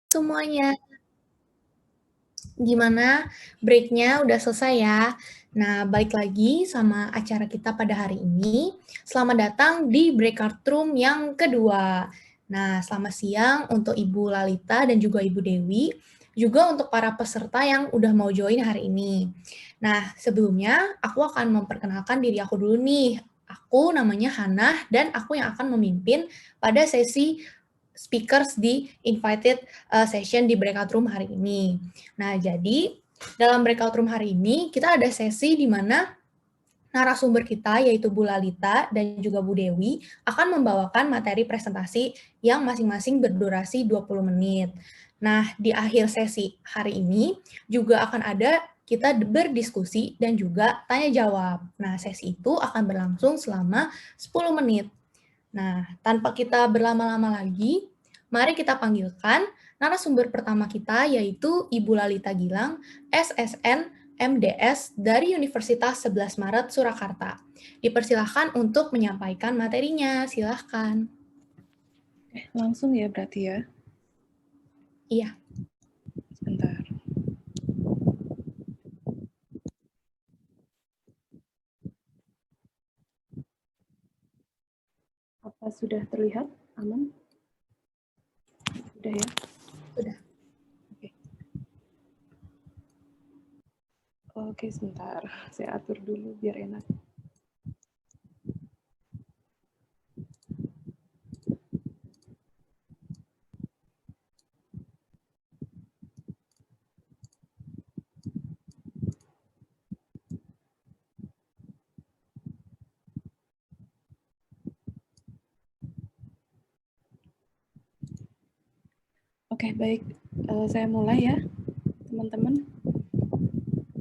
Semuanya. Gimana? Break-nya udah selesai ya? Nah, balik lagi sama acara kita pada hari ini. Selamat datang di breakout room yang kedua. Nah, selamat siang untuk Ibu Lalita dan juga Ibu Dewi, juga untuk para peserta yang udah mau join hari ini. Nah, sebelumnya aku akan memperkenalkan diri aku dulu nih. Aku namanya Hannah dan aku yang akan memimpin pada sesi speakers di invited session di breakout room hari ini. Nah, jadi dalam breakout room hari ini kita ada sesi di mana narasumber kita yaitu Bu Lalita dan juga Bu Dewi akan membawakan materi presentasi yang masing-masing berdurasi 20 menit. Nah, di akhir sesi hari ini juga akan ada kita berdiskusi dan juga tanya jawab. Nah, sesi itu akan berlangsung selama 10 menit. Nah, tanpa kita berlama-lama lagi, mari kita panggilkan narasumber pertama kita yaitu Ibu Lalita Gilang, SSN MDS dari Universitas 11 Maret Surakarta. Dipersilahkan untuk menyampaikan materinya, silahkan. Langsung ya berarti ya? Iya. Sebentar. Apa sudah terlihat aman? Sudah ya? Sudah. Oke. Oke, sebentar. Saya atur dulu biar enak. Oke, baik. Saya mulai ya, teman-teman.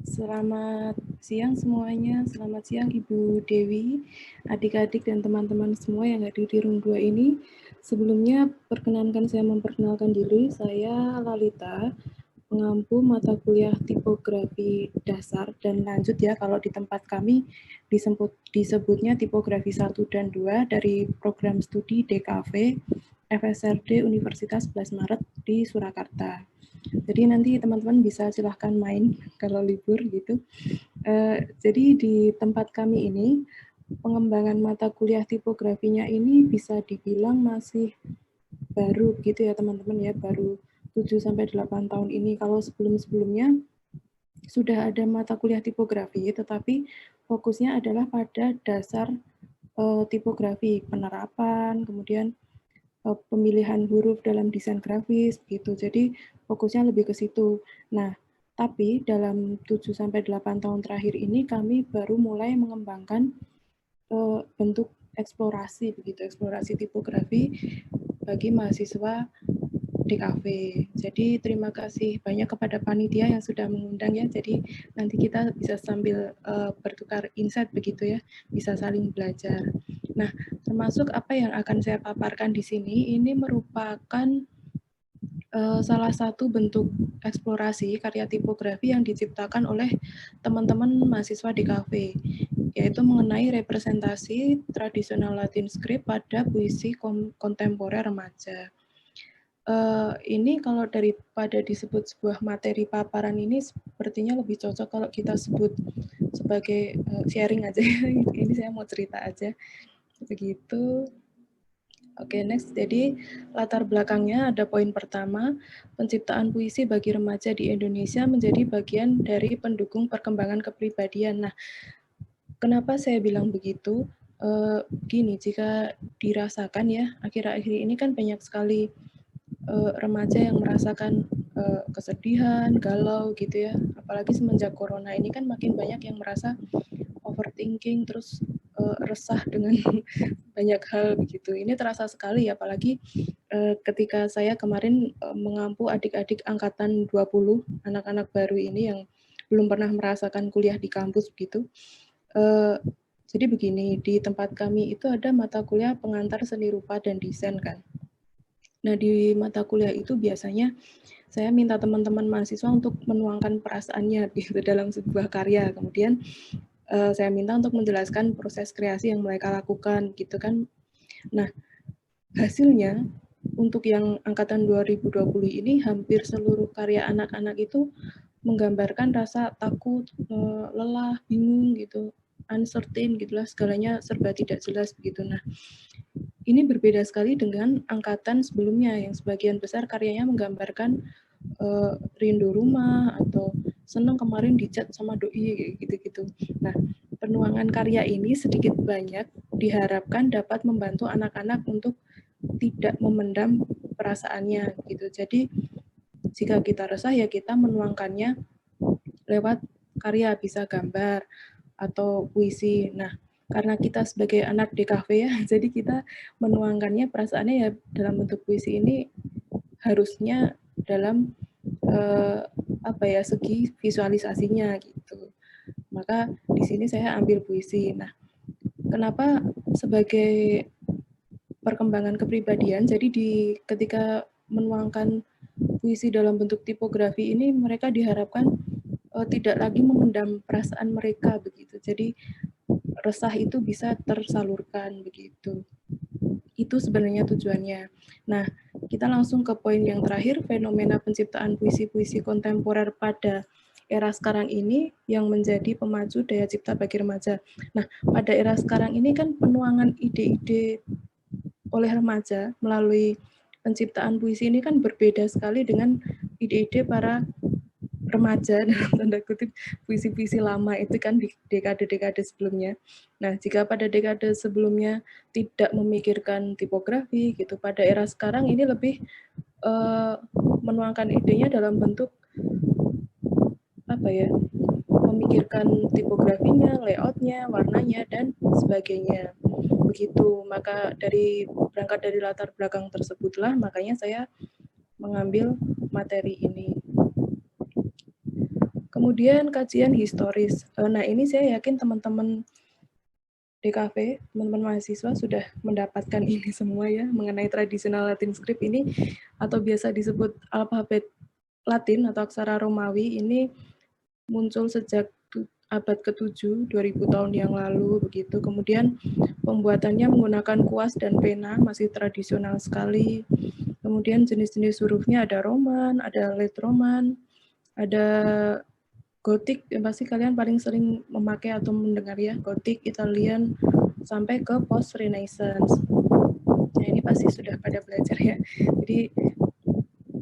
Selamat siang semuanya. Selamat siang Ibu Dewi, adik-adik dan teman-teman semua yang hadir di room 2 ini. Sebelumnya, perkenankan saya memperkenalkan diri. Saya Lalita, pengampu mata kuliah tipografi dasar dan lanjut ya, kalau di tempat kami disebutnya tipografi 1 dan 2 dari program studi DKV FSRD Universitas 11 Maret di Surakarta. Jadi nanti teman-teman bisa silahkan main kalau libur gitu. Jadi di tempat kami ini, pengembangan mata kuliah tipografinya ini bisa dibilang masih baru gitu ya teman-teman ya, baru 7-8 tahun ini. Kalau sebelum-sebelumnya sudah ada mata kuliah tipografi, tetapi fokusnya adalah pada dasar tipografi, penerapan, kemudian pemilihan huruf dalam desain grafis gitu. Jadi fokusnya lebih ke situ. Nah, tapi dalam 7-8 tahun terakhir ini kami baru mulai mengembangkan bentuk eksplorasi begitu, eksplorasi tipografi bagi mahasiswa DKV. Jadi terima kasih banyak kepada panitia yang sudah mengundang ya. Jadi nanti kita bisa sambil bertukar insight begitu ya, bisa saling belajar. Nah, termasuk apa yang akan saya paparkan di sini ini merupakan salah satu bentuk eksplorasi karya tipografi yang diciptakan oleh teman-teman mahasiswa DKV, yaitu mengenai representasi tradisional Latin script pada puisi kontemporer remaja. Ini kalau daripada disebut sebuah materi paparan ini sepertinya lebih cocok kalau kita sebut sebagai sharing aja. Ini saya mau cerita aja. Begitu. Oke, next. Jadi latar belakangnya ada poin pertama, penciptaan puisi bagi remaja di Indonesia menjadi bagian dari pendukung perkembangan kepribadian. Nah, kenapa saya bilang begitu? Gini, jika dirasakan ya, akhir-akhir ini kan banyak sekali remaja yang merasakan kesedihan, galau gitu ya. Apalagi semenjak corona ini kan makin banyak yang merasa overthinking, terus resah dengan banyak hal begitu. Ini terasa sekali ya, apalagi ketika saya kemarin mengampu adik-adik angkatan 20, anak-anak baru ini yang belum pernah merasakan kuliah di kampus begitu. Jadi begini, di tempat kami itu ada mata kuliah pengantar seni rupa dan desain kan. Nah, di mata kuliah itu biasanya saya minta teman-teman mahasiswa untuk menuangkan perasaannya gitu dalam sebuah karya. Kemudian saya minta untuk menjelaskan proses kreasi yang mereka lakukan gitu kan. Nah, hasilnya untuk yang angkatan 2020 ini hampir seluruh karya anak-anak itu menggambarkan rasa takut, lelah, bingung gitu, uncertain gitulah, segalanya serba tidak jelas begitu. Nah, ini berbeda sekali dengan angkatan sebelumnya yang sebagian besar karyanya menggambarkan rindu rumah atau seneng kemarin dicat sama doi gitu-gitu. Nah, penuangan karya ini sedikit banyak diharapkan dapat membantu anak-anak untuk tidak memendam perasaannya gitu. Jadi jika kita resah ya kita menuangkannya lewat karya, bisa gambar atau puisi. Nah, karena kita sebagai anak DKV ya, jadi kita menuangkannya perasaannya ya dalam bentuk puisi ini harusnya dalam segi visualisasinya gitu. Maka di sini saya ambil puisi. Nah, kenapa sebagai perkembangan kepribadian? Jadi ketika menuangkan puisi dalam bentuk tipografi ini mereka diharapkan tidak lagi memendam perasaan mereka begitu. Jadi resah itu bisa tersalurkan begitu. Itu sebenarnya tujuannya. Nah, kita langsung ke poin yang terakhir, fenomena penciptaan puisi-puisi kontemporer pada era sekarang ini yang menjadi pemacu daya cipta bagi remaja. Nah, pada era sekarang ini kan penuangan ide-ide oleh remaja melalui penciptaan puisi ini kan berbeda sekali dengan ide-ide para remaja dalam tanda kutip puisi-puisi lama itu kan di dekade-dekade sebelumnya. Nah, jika pada dekade sebelumnya tidak memikirkan tipografi gitu, pada era sekarang ini lebih menuangkan idenya dalam bentuk memikirkan tipografinya, layoutnya, warnanya dan sebagainya. Begitu, maka berangkat dari latar belakang tersebutlah makanya saya mengambil materi ini. Kemudian kajian historis. Nah, ini saya yakin teman-teman DKV, teman-teman mahasiswa sudah mendapatkan ini semua ya, mengenai tradisional Latin script ini, atau biasa disebut alfabet Latin atau aksara Romawi, ini muncul sejak abad ke-7, 2000 tahun yang lalu, begitu. Kemudian pembuatannya menggunakan kuas dan pena, masih tradisional sekali. Kemudian jenis-jenis hurufnya ada Roman, ada Late Roman, ada Gotik, yang pasti kalian paling sering memakai atau mendengar ya, Gotik, Italian, sampai ke Post Renaissance. Nah, ini pasti sudah pada belajar ya. Jadi,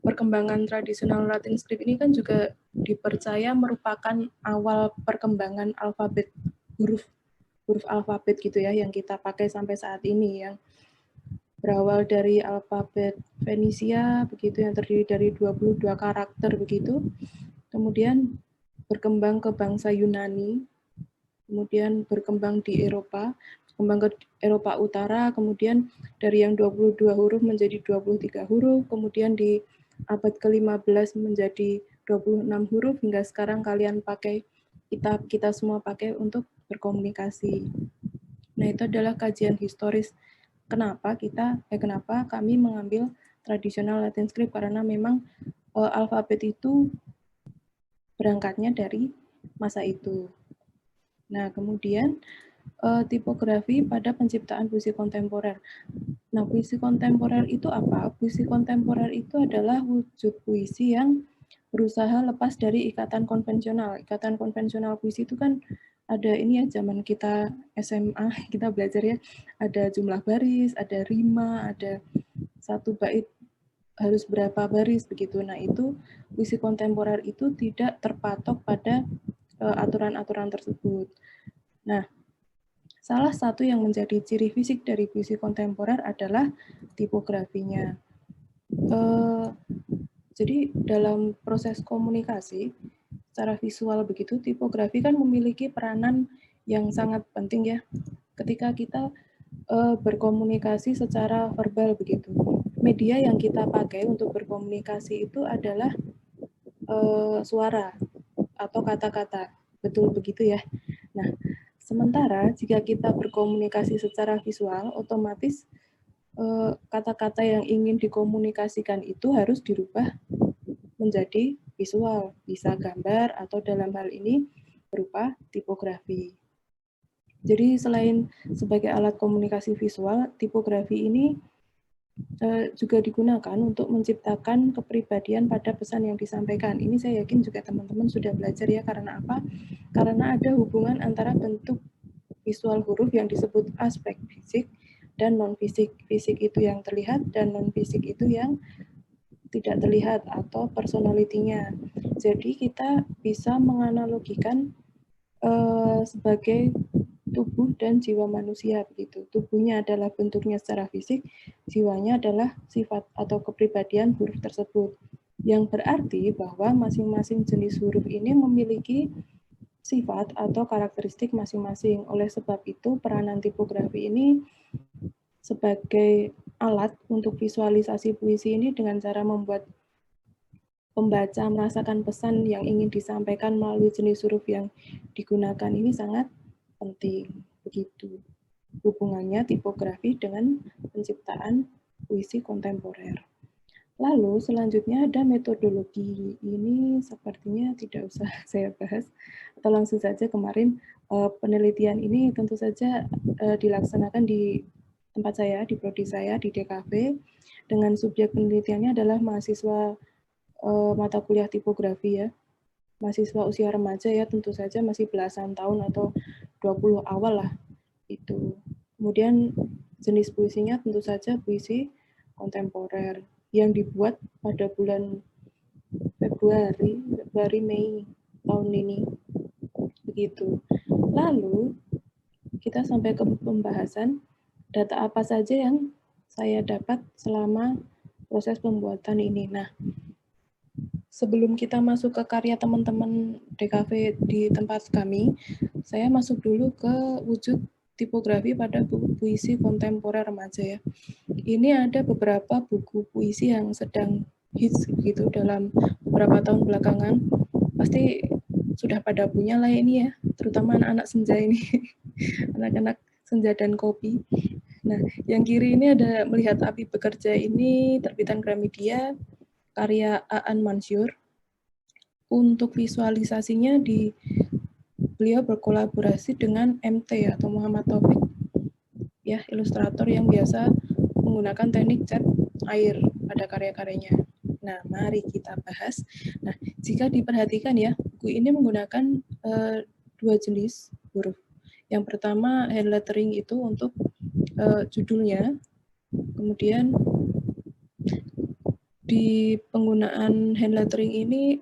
perkembangan tradisional Latin script ini kan juga dipercaya merupakan awal perkembangan alfabet, huruf alfabet gitu ya, yang kita pakai sampai saat ini, yang berawal dari alfabet Fenisia, begitu, yang terdiri dari 22 karakter, begitu. Kemudian berkembang ke bangsa Yunani, kemudian berkembang di Eropa, berkembang ke Eropa Utara, kemudian dari yang 22 huruf menjadi 23 huruf, kemudian di abad ke-15 menjadi 26 huruf, hingga sekarang kalian pakai, kita semua pakai untuk berkomunikasi. Nah, itu adalah kajian historis. Kenapa kami mengambil tradisional Latin script, karena memang alfabet itu berangkatnya dari masa itu. Nah, kemudian tipografi pada penciptaan puisi kontemporer. Nah, puisi kontemporer itu apa? Puisi kontemporer itu adalah wujud puisi yang berusaha lepas dari ikatan konvensional. Ikatan konvensional puisi itu kan ada ini ya, zaman kita SMA, kita belajar ya, ada jumlah baris, ada rima, ada satu bait harus berapa baris begitu. Nah, itu puisi kontemporer itu tidak terpatok pada aturan-aturan tersebut. Nah, salah satu yang menjadi ciri fisik dari puisi kontemporer adalah tipografinya. Jadi dalam proses komunikasi secara visual begitu, tipografi kan memiliki peranan yang sangat penting ya. Ketika kita berkomunikasi secara verbal begitu, media yang kita pakai untuk berkomunikasi itu adalah suara atau kata-kata, betul begitu ya. Nah, sementara jika kita berkomunikasi secara visual, otomatis kata-kata yang ingin dikomunikasikan itu harus dirubah menjadi visual, bisa gambar atau dalam hal ini berupa tipografi. Jadi selain sebagai alat komunikasi visual, tipografi ini juga digunakan untuk menciptakan kepribadian pada pesan yang disampaikan. Ini saya yakin juga teman-teman sudah belajar ya, karena apa? Karena ada hubungan antara bentuk visual huruf yang disebut aspek fisik dan non-fisik. Fisik itu yang terlihat dan non-fisik itu yang tidak terlihat atau personalitinya. Jadi kita bisa menganalogikan sebagai tubuh dan jiwa manusia begitu. Tubuhnya adalah bentuknya secara fisik, jiwanya adalah sifat atau kepribadian huruf tersebut. Yang berarti bahwa masing-masing jenis huruf ini memiliki sifat atau karakteristik masing-masing. Oleh sebab itu, peranan tipografi ini sebagai alat untuk visualisasi puisi ini dengan cara membuat pembaca merasakan pesan yang ingin disampaikan melalui jenis huruf yang digunakan ini sangat penting. Begitu hubungannya tipografi dengan penciptaan puisi kontemporer. Lalu selanjutnya ada metodologi. Ini sepertinya tidak usah saya bahas, atau langsung saja kemarin penelitian ini tentu saja dilaksanakan di tempat saya, di prodi saya, di DKV, dengan subjek penelitiannya adalah mahasiswa mata kuliah tipografi ya. Mahasiswa usia remaja ya, tentu saja masih belasan tahun atau 20 awal lah itu. Kemudian jenis puisinya tentu saja puisi kontemporer yang dibuat pada bulan Februari, Mei tahun ini. Begitu. Lalu kita sampai ke pembahasan data apa saja yang saya dapat selama proses pembuatan ini. Nah, sebelum kita masuk ke karya teman-teman DKV di tempat kami, saya masuk dulu ke wujud tipografi pada buku puisi kontemporer remaja ya. Ini ada beberapa buku puisi yang sedang hits gitu dalam beberapa tahun belakangan. Pasti sudah pada punya lah ini ya, terutama anak-anak senja ini, anak-anak senja dan kopi. Nah, yang kiri ini ada Melihat Api Bekerja, ini terbitan Gramedia, karya Aan Mansur. Untuk visualisasinya beliau berkolaborasi dengan MT atau Muhammad Taufik, ya, ilustrator yang biasa menggunakan teknik cat air pada karya-karyanya. Nah, mari kita bahas. Nah, jika diperhatikan ya, buku ini menggunakan dua jenis huruf. Yang pertama hand lettering itu untuk judulnya, kemudian di penggunaan hand lettering ini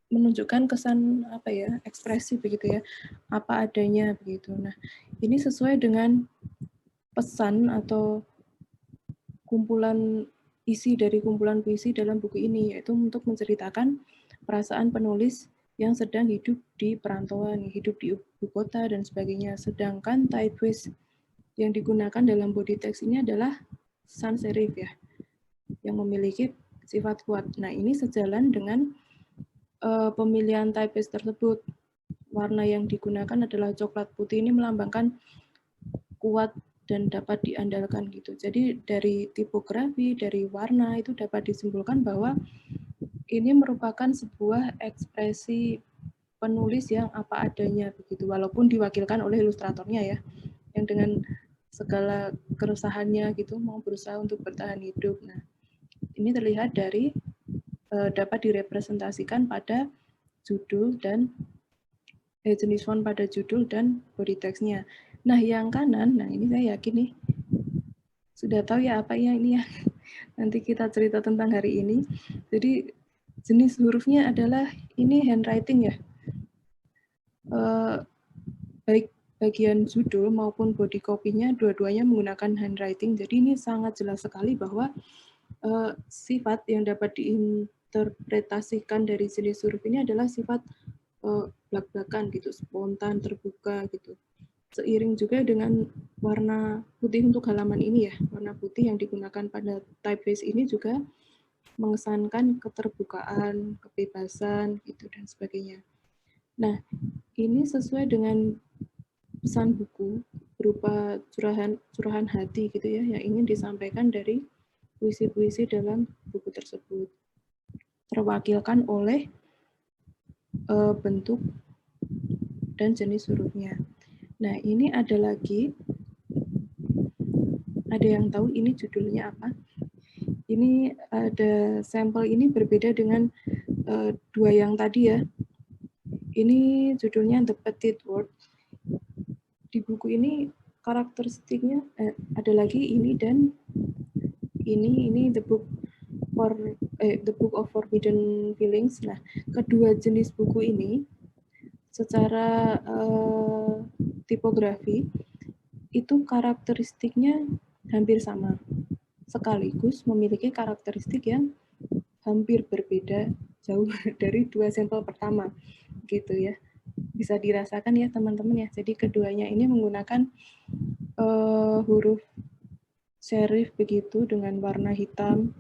menunjukkan kesan apa ya, ekspresi begitu ya, apa adanya begitu. Nah, ini sesuai dengan pesan atau kumpulan isi dari kumpulan puisi dalam buku ini, yaitu untuk menceritakan perasaan penulis yang sedang hidup di perantauan, hidup di ibu kota dan sebagainya. Sedangkan typeface yang digunakan dalam body text ini adalah sans serif ya, yang memiliki sifat kuat. Nah, ini sejalan dengan pemilihan typeface tersebut. Warna yang digunakan adalah coklat putih, ini melambangkan kuat dan dapat diandalkan gitu. Jadi dari tipografi, dari warna itu dapat disimpulkan bahwa ini merupakan sebuah ekspresi penulis yang apa adanya begitu, walaupun diwakilkan oleh ilustratornya ya, yang dengan segala keresahannya gitu mau berusaha untuk bertahan hidup. Nah, ini terlihat dari dapat direpresentasikan pada judul dan jenis font pada judul dan body text-nya. Nah, yang kanan, nah ini saya yakin nih, sudah tahu ya apa ya ini ya. Nanti kita cerita tentang hari ini. Jadi, jenis hurufnya adalah ini handwriting ya. Baik bagian judul maupun body copy-nya, dua-duanya menggunakan handwriting. Jadi, ini sangat jelas sekali bahwa sifat yang dapat diinterpretasikan dari jenis huruf ini adalah sifat blak-blakan gitu, spontan, terbuka gitu. Seiring juga dengan warna putih untuk halaman ini ya, warna putih yang digunakan pada typeface ini juga mengesankan keterbukaan, kebebasan gitu dan sebagainya. Nah, ini sesuai dengan pesan buku berupa curahan hati gitu ya, yang ingin disampaikan dari puisi-puisi dalam buku tersebut. Terwakilkan oleh bentuk dan jenis hurufnya. Nah, ini ada lagi. Ada yang tahu ini judulnya apa? Ini ada sampel ini berbeda dengan dua yang tadi ya. Ini judulnya The Petite World. Di buku ini karakteristiknya ada lagi ini dan ini The Book of Forbidden Feelings. Nah, kedua jenis buku ini secara tipografi itu karakteristiknya hampir sama, sekaligus memiliki karakteristik yang hampir berbeda jauh dari dua sampel pertama, gitu ya. Bisa dirasakan ya teman-teman ya. Jadi keduanya ini menggunakan huruf serif begitu dengan warna hitam.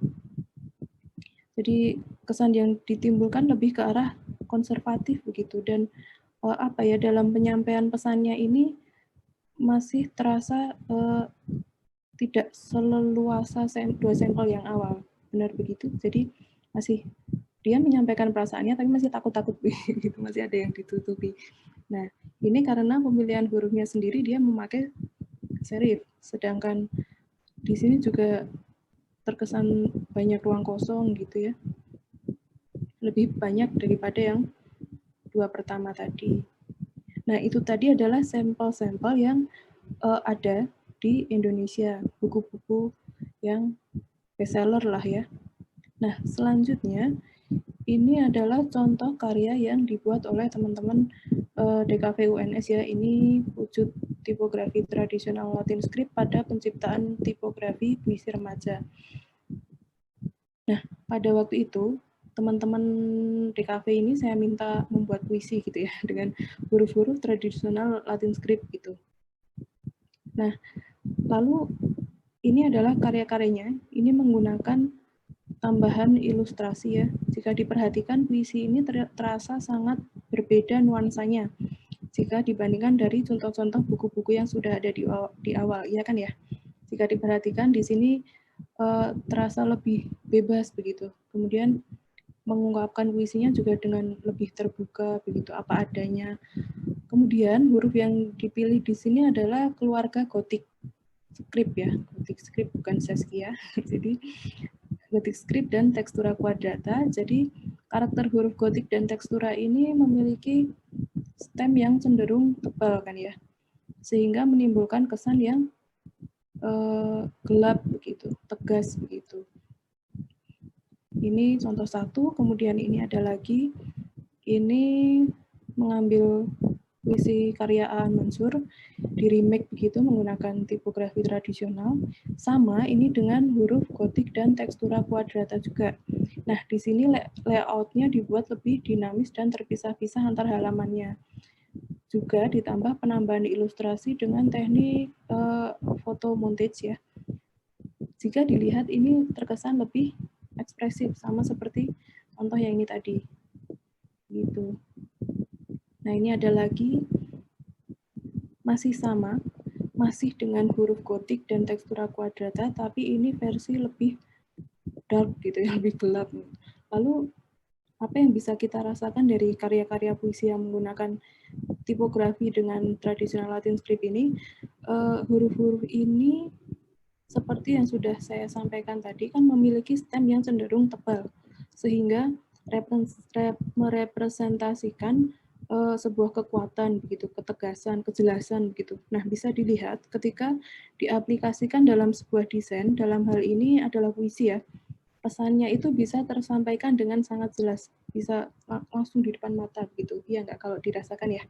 Jadi kesan yang ditimbulkan lebih ke arah konservatif begitu, dan apa ya, dalam penyampaian pesannya ini masih terasa tidak seleluasa dua sampel yang awal, benar begitu. Jadi masih dia menyampaikan perasaannya tapi masih takut-takut gitu, masih ada yang ditutupi. Nah, ini karena pemilihan hurufnya sendiri dia memakai serif, sedangkan di sini juga terkesan banyak ruang kosong gitu ya. Lebih banyak daripada yang dua pertama tadi. Nah, itu tadi adalah sampel-sampel yang ada di Indonesia, buku-buku yang bestseller lah ya. Nah, selanjutnya ini adalah contoh karya yang dibuat oleh teman-teman DKV UNS ya. Ini wujud tipografi tradisional Latin script pada penciptaan tipografi puisi remaja. Nah, pada waktu itu teman-teman DKV ini saya minta membuat puisi gitu ya dengan huruf-huruf tradisional Latin script gitu. Nah, lalu ini adalah karya-karyanya. Ini menggunakan tambahan ilustrasi ya. Jika diperhatikan puisi ini terasa sangat berbeda nuansanya jika dibandingkan dari contoh-contoh buku-buku yang sudah ada di awal, ya kan ya. Jika diperhatikan di sini terasa lebih bebas begitu. Kemudian mengungkapkan puisinya juga dengan lebih terbuka begitu, apa adanya. Kemudian huruf yang dipilih di sini adalah keluarga gotik script ya, gotik script bukan Saskia. Jadi gotik script dan tekstura quadrata. Jadi karakter huruf gotik dan tekstura ini memiliki stem yang cenderung tebal kan ya, sehingga menimbulkan kesan yang gelap begitu, tegas begitu. Ini contoh satu, kemudian ini ada lagi, ini mengambil puisi karya Aan Mansur, di remake begitu menggunakan tipografi tradisional, sama ini dengan huruf gotik dan tekstura quadrata juga. Nah, di sini layoutnya dibuat lebih dinamis dan terpisah-pisah antar halamannya. Juga ditambah penambahan ilustrasi dengan teknik photo montage ya. Jika dilihat ini terkesan lebih ekspresif, sama seperti contoh yang ini tadi. Gitu. Nah, ini ada lagi, masih sama, masih dengan huruf gotik dan tekstura quadrata, tapi ini versi lebih dark gitu ya, lebih gelap. Lalu apa yang bisa kita rasakan dari karya-karya puisi yang menggunakan tipografi dengan tradisional Latin script ini? Huruf-huruf ini seperti yang sudah saya sampaikan tadi kan memiliki stem yang cenderung tebal, sehingga merepresentasikan sebuah kekuatan begitu, ketegasan, kejelasan begitu. Nah, bisa dilihat ketika diaplikasikan dalam sebuah desain, dalam hal ini adalah puisi ya, pesannya itu bisa tersampaikan dengan sangat jelas, bisa langsung di depan mata begitu. Iya nggak kalau dirasakan ya?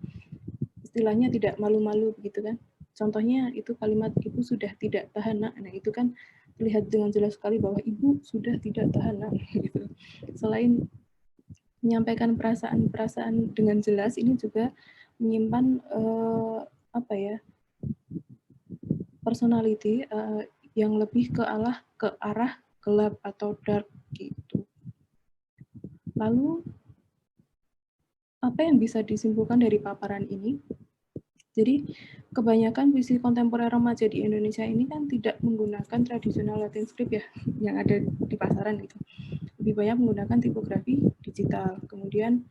Istilahnya tidak malu-malu begitu kan? Contohnya itu kalimat ibu sudah tidak tahan nak. Nah, itu kan terlihat dengan jelas sekali bahwa ibu sudah tidak tahan nak. Gitu. Selain menyampaikan perasaan-perasaan dengan jelas, ini juga menyimpan apa ya, personality yang lebih ke arah gelap atau dark gitu. Lalu apa yang bisa disimpulkan dari paparan ini? Jadi kebanyakan puisi kontemporer remaja di Indonesia ini kan tidak menggunakan tradisional Latin script ya, yang ada di pasaran gitu. Lebih banyak menggunakan tipografi digital. Kemudian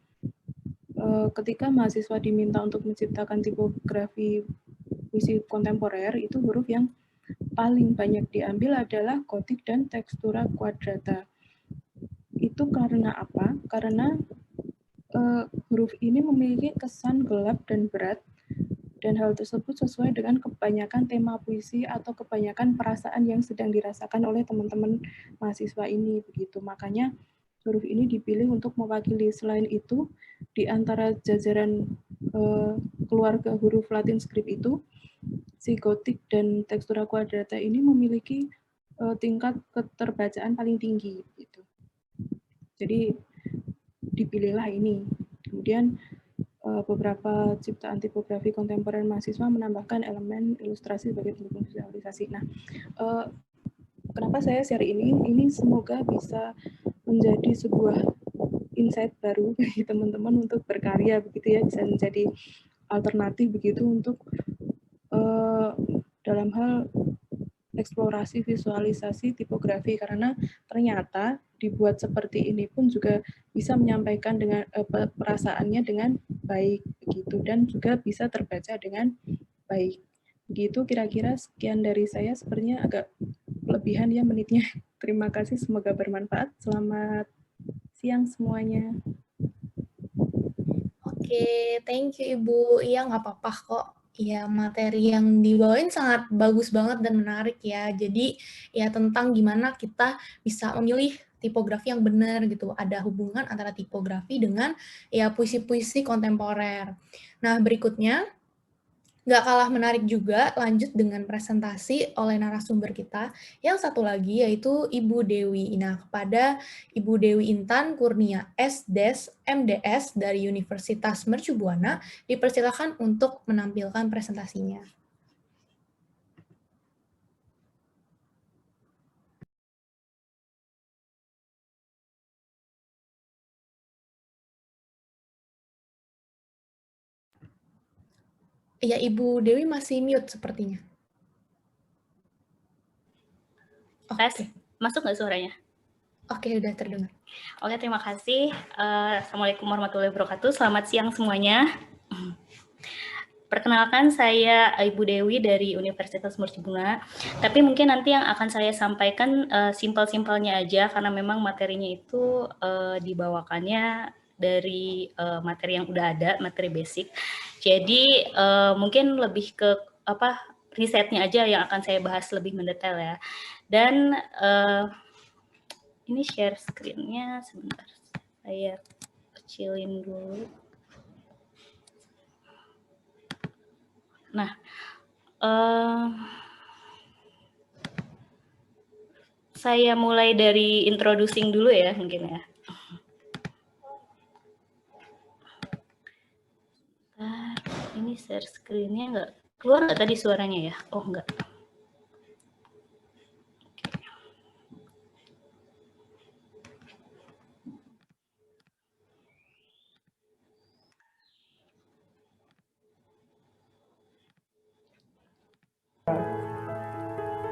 ketika mahasiswa diminta untuk menciptakan tipografi puisi kontemporer, itu huruf yang paling banyak diambil adalah gotik dan textura quadrata. Itu karena apa? Karena huruf ini memiliki kesan gelap dan berat, dan hal tersebut sesuai dengan kebanyakan tema puisi atau kebanyakan perasaan yang sedang dirasakan oleh teman-teman mahasiswa ini. Begitu, makanya huruf ini dipilih untuk mewakili. Selain itu, di antara jajaran keluarga huruf Latin script itu, si gotik dan textura quadrata ini memiliki tingkat keterbacaan paling tinggi. Gitu. Jadi dipilihlah ini. Kemudian beberapa ciptaan tipografi kontemporer mahasiswa menambahkan elemen ilustrasi sebagai pendukung visualisasi. Nah, kenapa saya share ini? Ini semoga bisa menjadi sebuah insight baru bagi teman-teman untuk berkarya, begitu ya, bisa menjadi alternatif begitu untuk dalam hal eksplorasi visualisasi tipografi, karena ternyata dibuat seperti ini pun juga bisa menyampaikan dengan perasaannya dengan baik begitu, dan juga bisa terbaca dengan baik begitu. Kira-kira sekian dari saya, sepertinya agak lebihan ya menitnya. Terima kasih, semoga bermanfaat. Selamat siang semuanya. Oke, thank you Ibu. Iya, nggak apa-apa kok. Ya, materi yang dibawain sangat bagus banget dan menarik ya. Jadi, ya tentang gimana kita bisa memilih tipografi yang benar gitu. Ada hubungan antara tipografi dengan ya puisi-puisi kontemporer. Nah, berikutnya, nggak kalah menarik juga, lanjut dengan presentasi oleh narasumber kita. Yang satu lagi yaitu Ibu Dewi. Nah, kepada Ibu Dewi Intan Kurnia S.Des MDS dari Universitas Mercu Buana, dipersilakan untuk menampilkan presentasinya. Ya, Ibu Dewi masih mute sepertinya. Tes, masuk nggak suaranya? Oke, udah terdengar. Oke, terima kasih. Assalamualaikum warahmatullahi wabarakatuh. Selamat siang semuanya. Perkenalkan, saya Ibu Dewi dari Universitas Mercu Buana. Tapi mungkin nanti yang akan saya sampaikan simpel-simpelnya aja, karena memang materinya itu dibawakannya dari materi yang udah ada, materi basic. Jadi mungkin lebih ke risetnya aja yang akan saya bahas lebih mendetail ya. Dan ini share screen-nya sebentar, saya kecilin dulu. Nah, saya mulai dari introducing dulu ya mungkin ya. Ini share screen-nya nggak keluar nggak tadi suaranya ya? Oh enggak.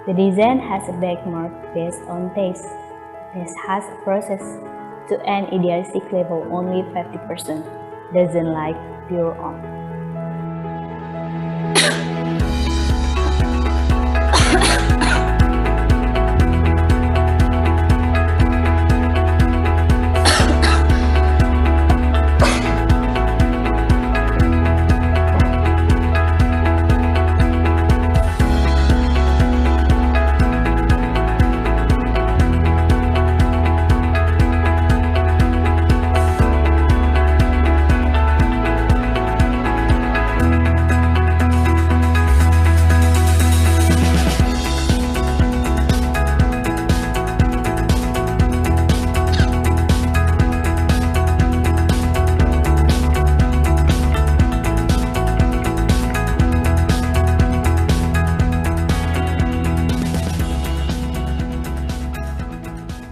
The design has a benchmark based on taste. This has a process to an idealistic level only 50%. Doesn't like pure art.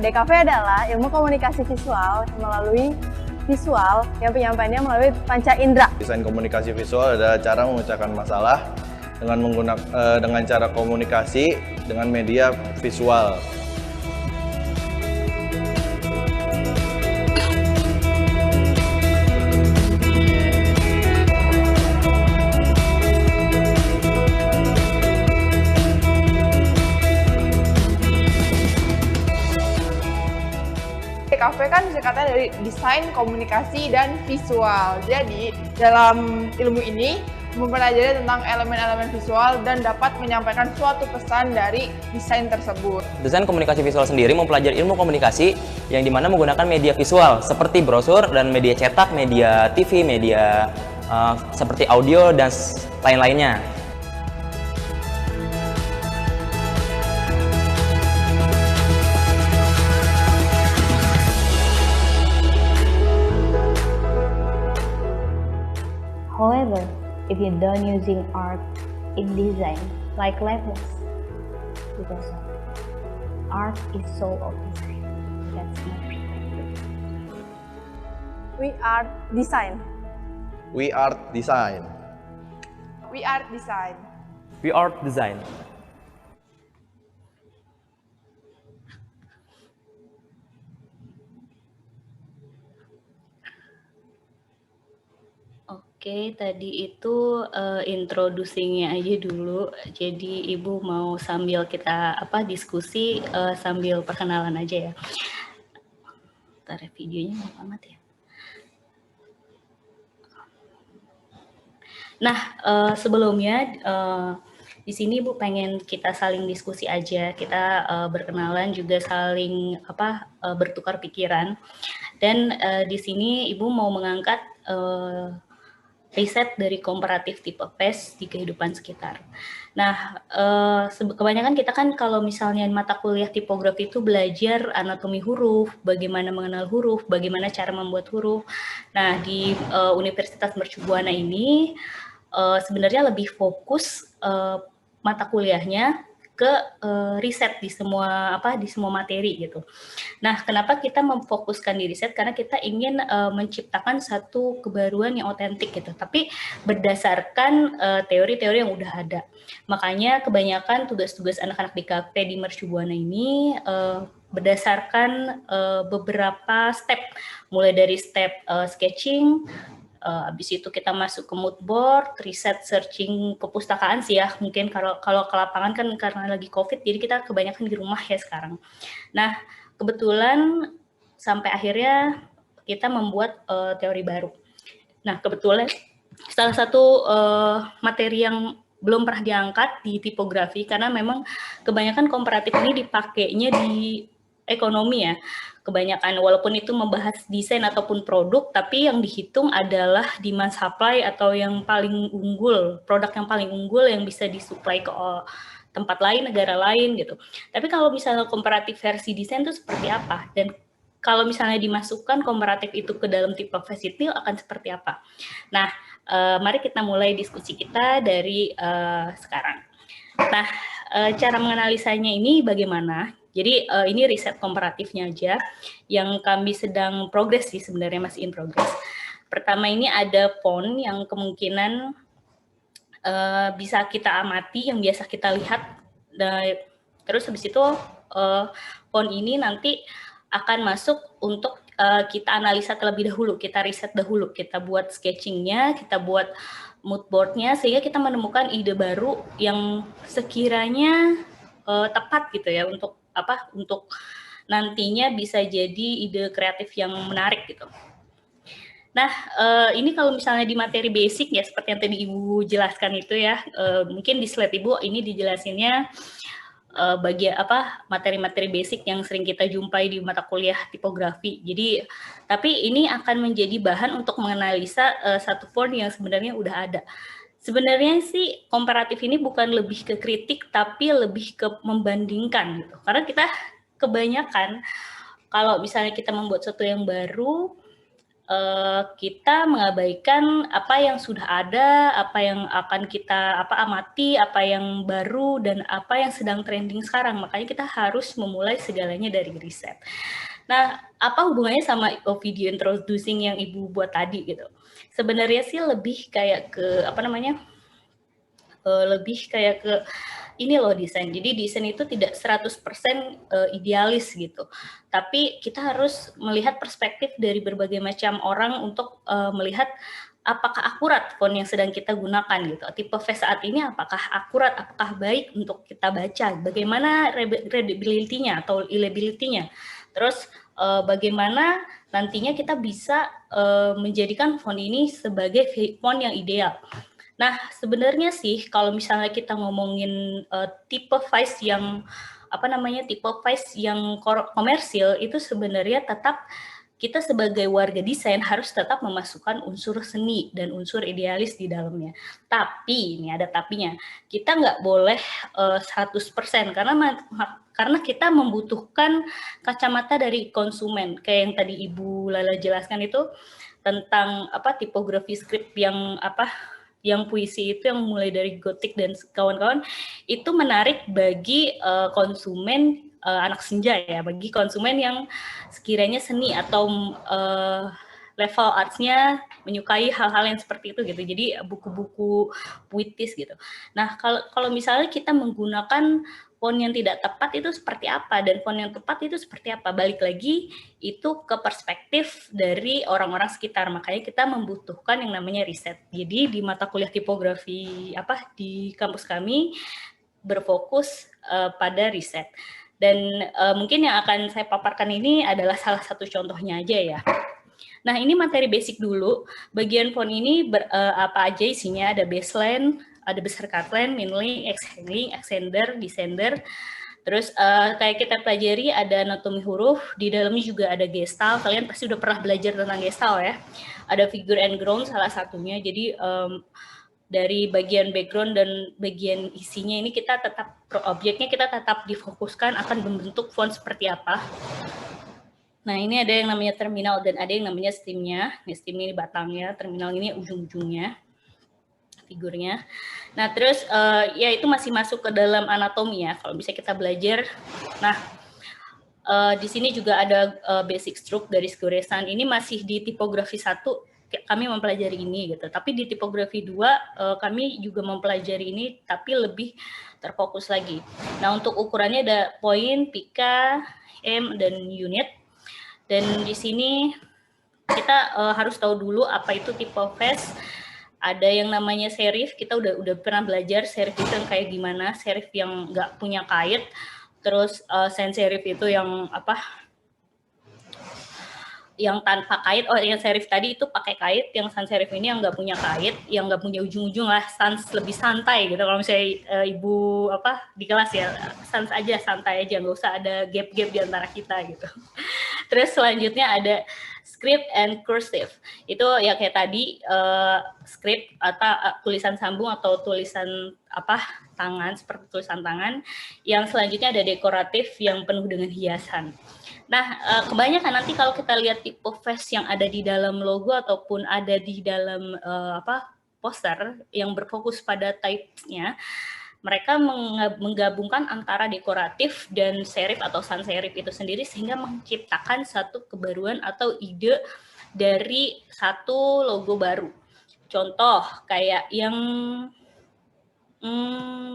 DKV adalah ilmu komunikasi visual melalui visual yang penyampaiannya melalui panca indera. Desain komunikasi visual adalah cara memecahkan masalah dengan cara komunikasi dengan media visual. DKV kan singkatan dari desain, komunikasi, dan visual. Jadi dalam ilmu ini mempelajari tentang elemen-elemen visual dan dapat menyampaikan suatu pesan dari desain tersebut. Desain komunikasi visual sendiri mempelajari ilmu komunikasi yang dimana menggunakan media visual seperti brosur dan media cetak, media TV, media seperti audio dan lain-lainnya. However, if you don't using art in design like levels, because art is soul of design. That's my perspective. We are design. We art design. We are design. We art design. Oke, tadi itu introducingnya aja dulu. Jadi Ibu mau sambil kita diskusi sambil perkenalan aja ya. Ntar videonya mau amat ya. Nah, sebelumnya di sini Ibu pengen kita saling diskusi aja, kita berkenalan juga saling bertukar pikiran. Dan di sini Ibu mau mengangkat riset dari komparatif tipe PES di kehidupan sekitar. Nah, kebanyakan kita kan kalau misalnya mata kuliah tipografi itu belajar anatomi huruf, bagaimana mengenal huruf, bagaimana cara membuat huruf. Nah, di Universitas Mercu Buana ini sebenarnya lebih fokus mata kuliahnya ke riset di semua materi gitu. Nah, kenapa kita memfokuskan di riset? Karena kita ingin menciptakan satu kebaruan yang otentik gitu, tapi berdasarkan teori-teori yang udah ada. Makanya kebanyakan tugas-tugas anak-anak di KP di Mercu Buana ini berdasarkan beberapa step, mulai dari step sketching. Habis itu kita masuk ke mood board, riset searching perpustakaan sih ya. Mungkin kalau ke lapangan kan karena lagi COVID, jadi kita kebanyakan di rumah ya sekarang. Nah, kebetulan sampai akhirnya kita membuat teori baru. Nah, kebetulan salah satu materi yang belum pernah diangkat di tipografi, karena memang kebanyakan komparatif ini dipakainya di ekonomi ya. Kebanyakan walaupun itu membahas desain ataupun produk, tapi yang dihitung adalah demand supply atau yang paling unggul, produk yang paling unggul yang bisa disuplai ke tempat lain, negara lain gitu. Tapi kalau misalnya komparatif versi desain itu seperti apa? Dan kalau misalnya dimasukkan komparatif itu ke dalam tipografi sipil akan seperti apa? Nah, mari kita mulai diskusi kita dari sekarang. Nah, cara menganalisanya ini bagaimana? Jadi ini riset komparatifnya aja yang kami sedang progres sih, sebenarnya masih in progress. Pertama ini ada font yang kemungkinan bisa kita amati, yang biasa kita lihat. Terus habis itu font ini nanti akan masuk untuk kita analisa terlebih dahulu, kita riset dahulu, kita buat sketchingnya, kita buat mood boardnya, sehingga kita menemukan ide baru yang sekiranya tepat gitu ya untuk nantinya bisa jadi ide kreatif yang menarik gitu. Nah, ini kalau misalnya di materi basic ya, seperti yang tadi Ibu jelaskan itu ya, mungkin di slide Ibu ini dijelasinnya materi-materi basic yang sering kita jumpai di mata kuliah tipografi. Jadi, tapi ini akan menjadi bahan untuk menganalisa satu font yang sebenarnya udah ada. Sebenarnya sih komparatif ini bukan lebih ke kritik, tapi lebih ke membandingkan gitu. Karena kita kebanyakan kalau misalnya kita membuat sesuatu yang baru, kita mengabaikan apa yang sudah ada, apa yang akan kita amati, apa yang baru, dan apa yang sedang trending sekarang. Makanya kita harus memulai segalanya dari riset. Nah, apa hubungannya sama video introducing yang Ibu buat tadi gitu? Sebenarnya sih lebih kayak ke ini loh desain. Jadi desain itu tidak 100% idealis gitu. Tapi kita harus melihat perspektif dari berbagai macam orang untuk melihat apakah akurat font yang sedang kita gunakan gitu. Tipe V saat ini apakah akurat, apakah baik untuk kita baca, bagaimana readability-nya atau legibility-nya. Terus bagaimana nantinya kita bisa menjadikan font ini sebagai font yang ideal. Nah, sebenarnya sih kalau misalnya kita ngomongin typeface yang typeface yang komersil, itu sebenarnya tetap kita sebagai warga desain harus tetap memasukkan unsur seni dan unsur idealis di dalamnya. Tapi, ini ada tapinya, kita nggak boleh 100% karena kita membutuhkan kacamata dari konsumen. Kayak yang tadi Ibu Lala jelaskan itu tentang tipografi skrip yang puisi itu, yang mulai dari gotik dan kawan-kawan, itu menarik bagi konsumen anak senja ya, bagi konsumen yang sekiranya seni atau level arts-nya menyukai hal-hal yang seperti itu gitu. Jadi buku-buku puitis gitu. Nah, kalau misalnya kita menggunakan font yang tidak tepat itu seperti apa, dan font yang tepat itu seperti apa, balik lagi itu ke perspektif dari orang-orang sekitar. Makanya kita membutuhkan yang namanya riset. Jadi di mata kuliah tipografi di kampus kami berfokus pada riset. Dan mungkin yang akan saya paparkan ini adalah salah satu contohnya aja ya. Nah, ini materi basic dulu. Bagian font ini apa aja isinya? Ada baseline, ada besar cutline, minlink, exhanging, extender, descender. Terus kayak kita pelajari ada anatomi huruf, di dalamnya juga ada gestal. Kalian pasti udah pernah belajar tentang gestal ya. Ada figure and ground salah satunya. Jadi dari bagian background dan bagian isinya ini kita tetap, objeknya kita tetap difokuskan akan membentuk font seperti apa. Nah, ini ada yang namanya terminal dan ada yang namanya stemnya. Ini stem ini batangnya, terminal ini ujung-ujungnya, figurnya. Nah, terus ya itu masih masuk ke dalam anatomi ya, kalau bisa kita belajar. Nah, di sini juga ada basic stroke, garis goresan. Ini masih di tipografi 1, kami mempelajari ini gitu. Tapi di tipografi 2 kami juga mempelajari ini tapi lebih terfokus lagi. Nah, untuk ukurannya ada point, pika, M, dan unit. Dan di sini kita harus tahu dulu apa itu typeface. Ada yang namanya serif, kita udah pernah belajar serif itu yang kayak gimana, serif yang nggak punya kait. Terus sans serif itu yang yang tanpa kait. Oh, yang serif tadi itu pakai kait, yang sans serif ini yang nggak punya kait, yang nggak punya ujung-ujung lah, sans lebih santai gitu. Kalau misalnya Ibu di kelas ya, sans aja, santai aja, nggak usah ada gap-gap di antara kita gitu. Terus selanjutnya ada script and cursive. Itu ya kayak tadi script atau tulisan sambung atau tulisan tangan, seperti tulisan tangan. Yang selanjutnya ada dekoratif yang penuh dengan hiasan. Nah, kebanyakan nanti kalau kita lihat typeface yang ada di dalam logo ataupun ada di dalam poster yang berfokus pada type-nya, mereka menggabungkan antara dekoratif dan serif atau sans serif itu sendiri sehingga menciptakan satu kebaruan atau ide dari satu logo baru. Contoh kayak yang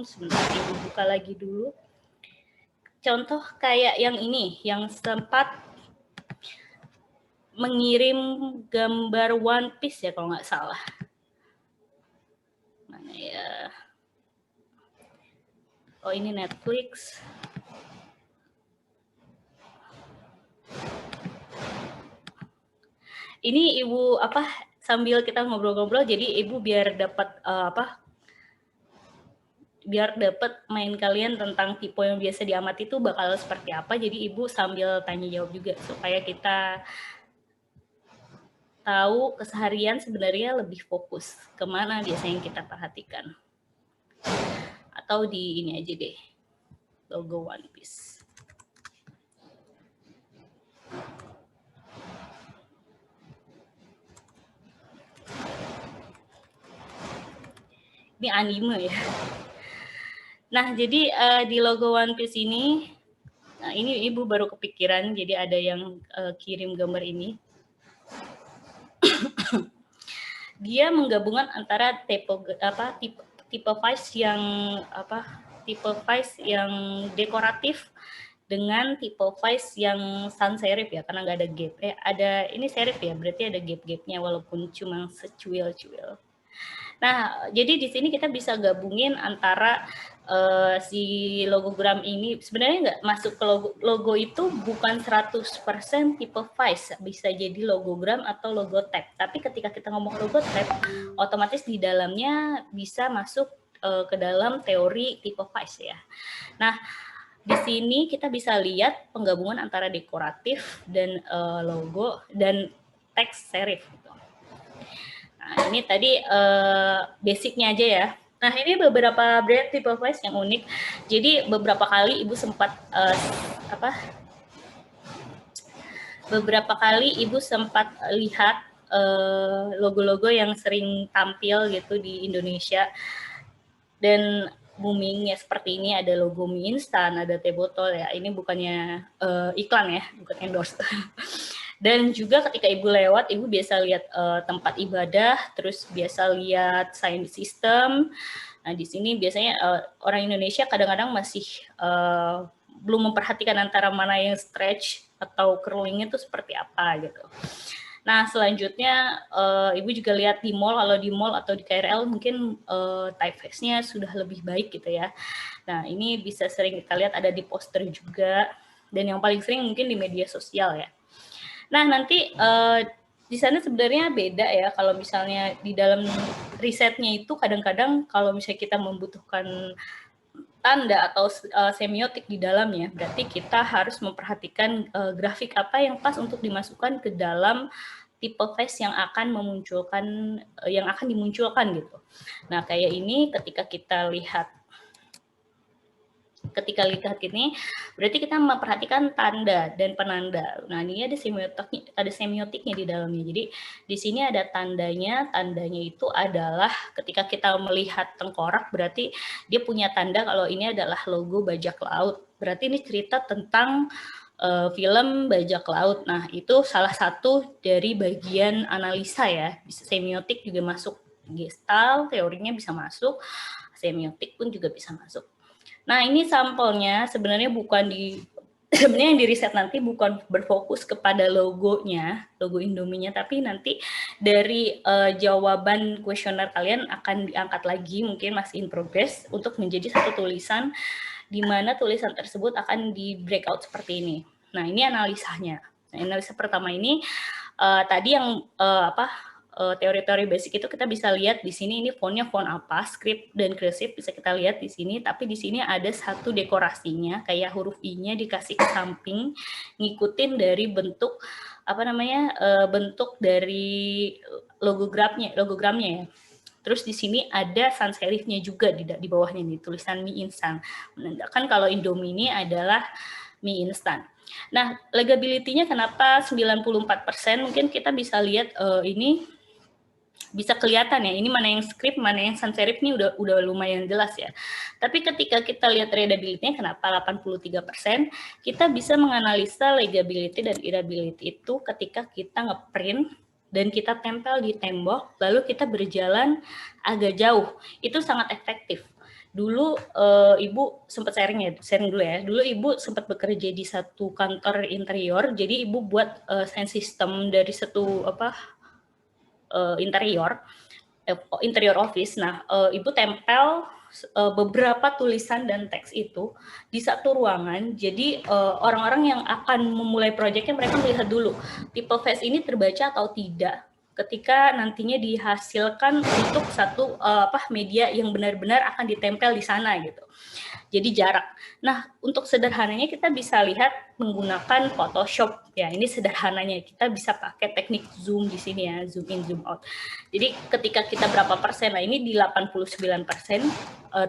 sebentar Ibu buka lagi dulu. Contoh kayak yang ini, yang sempat mengirim gambar One Piece ya kalau nggak salah. Mana ya? Oh, ini Netflix. Ini Ibu sambil kita ngobrol-ngobrol, jadi Ibu biar dapat biar dapat main kalian tentang tipe yang biasa diamati itu bakal seperti apa. Jadi Ibu sambil tanya jawab juga supaya kita tahu keseharian sebenarnya lebih fokus kemana biasanya yang kita perhatikan. Atau di ini aja deh, logo One Piece. Ini anime ya. Nah, jadi di logo One Piece ini, nah ini Ibu baru kepikiran, jadi ada yang kirim gambar ini. Dia menggabungkan antara typeface yang dekoratif dengan typeface yang sans serif ya, karena nggak ada gap. Ada ini serif ya, berarti ada gap-gapnya walaupun cuma secuil-cuil. Nah, jadi di sini kita bisa gabungin antara si logogram ini. Sebenarnya nggak masuk ke logo itu bukan 100% tipe Vice, bisa jadi logogram atau logo tag. Tapi ketika kita ngomong logo tag, otomatis di dalamnya bisa masuk ke dalam teori tipe Vice ya. Nah, di sini kita bisa lihat penggabungan antara dekoratif dan logo dan teks serif. Nah, ini tadi basicnya aja ya. Nah, ini beberapa brand tipe Vice yang unik. Jadi beberapa kali Ibu sempat lihat logo-logo yang sering tampil gitu di Indonesia dan booming ya, seperti ini. Ada logo mie instan, ada teh botol ya. Ini bukannya iklan ya, bukan endorse. Dan juga ketika Ibu lewat, Ibu biasa lihat tempat ibadah, terus biasa lihat sound system. Nah, di sini biasanya orang Indonesia kadang-kadang masih belum memperhatikan antara mana yang stretch atau curlingnya itu seperti apa gitu. Nah, selanjutnya Ibu juga lihat di mall, kalau di mall atau di KRL mungkin typeface-nya sudah lebih baik gitu ya. Nah, ini bisa sering kita lihat ada di poster juga, dan yang paling sering mungkin di media sosial ya. Nah, nanti di sana sebenarnya beda ya, kalau misalnya di dalam risetnya itu kadang-kadang kalau misalnya kita membutuhkan tanda atau semiotik di dalamnya, berarti kita harus memperhatikan grafik apa yang pas untuk dimasukkan ke dalam tipe face yang akan dimunculkan gitu. Nah, kayak ini ketika lihat ini, berarti kita memperhatikan tanda dan penanda. Nah, ini ada semiotiknya di dalamnya. Jadi di sini ada tandanya itu adalah ketika kita melihat tengkorak, berarti dia punya tanda kalau ini adalah logo bajak laut. Berarti ini cerita tentang film bajak laut. Nah, itu salah satu dari bagian analisa ya. Semiotik juga masuk, Gestalt teorinya bisa masuk, semiotik pun juga bisa masuk. Nah, ini sampelnya sebenarnya sebenarnya yang di riset nanti bukan berfokus kepada logonya, logo Indomie-nya, tapi nanti dari jawaban kuesioner kalian akan diangkat lagi, mungkin masih in progress, untuk menjadi satu tulisan, di mana tulisan tersebut akan di breakout seperti ini. Nah, ini analisanya. Nah, analisa pertama ini tadi yang teori-teori basic itu kita bisa lihat di sini, ini fontnya font apa, script dan cursive bisa kita lihat di sini, tapi di sini ada satu dekorasinya kayak huruf I-nya dikasih ke samping, ngikutin dari bentuk bentuk dari logogramnya ya. Terus di sini ada sans serifnya juga di bawahnya nih, tulisan mie instan, menandakan kalau Indomie ini adalah mie instan. Nah, legability-nya kenapa 94%? Mungkin kita bisa lihat ini bisa kelihatan ya, ini mana yang script, mana yang sans serif, ini udah lumayan jelas ya. Tapi ketika kita lihat readability-nya kenapa 83%, kita bisa menganalisa legability dan readability itu ketika kita ngeprint dan kita tempel di tembok, lalu kita berjalan agak jauh. Itu sangat efektif. Dulu Ibu sempat sharing dulu ya. Dulu Ibu sempat bekerja di satu kantor interior, jadi Ibu buat sound system dari satu interior office. Nah, Ibu tempel beberapa tulisan dan teks itu di satu ruangan. Jadi orang-orang yang akan memulai proyeknya, mereka melihat dulu tipe face ini terbaca atau tidak ketika nantinya dihasilkan untuk satu media yang benar-benar akan ditempel di sana gitu. Jadi jarak. Nah, untuk sederhananya kita bisa lihat menggunakan Photoshop ya. Ini sederhananya, kita bisa pakai teknik zoom di sini ya, zoom in zoom out. Jadi ketika kita berapa persen, nah ini di 89%,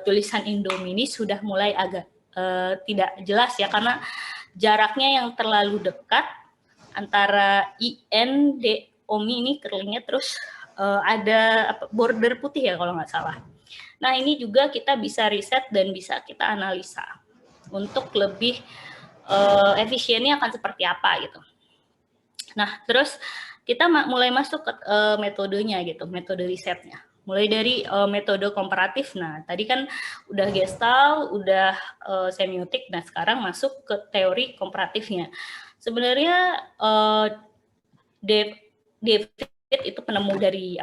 tulisan Indomie ini sudah mulai agak tidak jelas ya, karena jaraknya yang terlalu dekat antara IN, D, OMI ini curlingnya, terus ada border putih ya kalau nggak salah. Nah, ini juga kita bisa riset dan bisa kita analisa untuk lebih efisiennya akan seperti apa gitu. Nah, terus kita mulai masuk ke metodenya gitu, metode risetnya. Mulai dari metode komparatif. Nah, tadi kan udah Gestalt, udah semiotik, nah sekarang masuk ke teori komparatifnya. Sebenarnya David Pitt itu penemu dari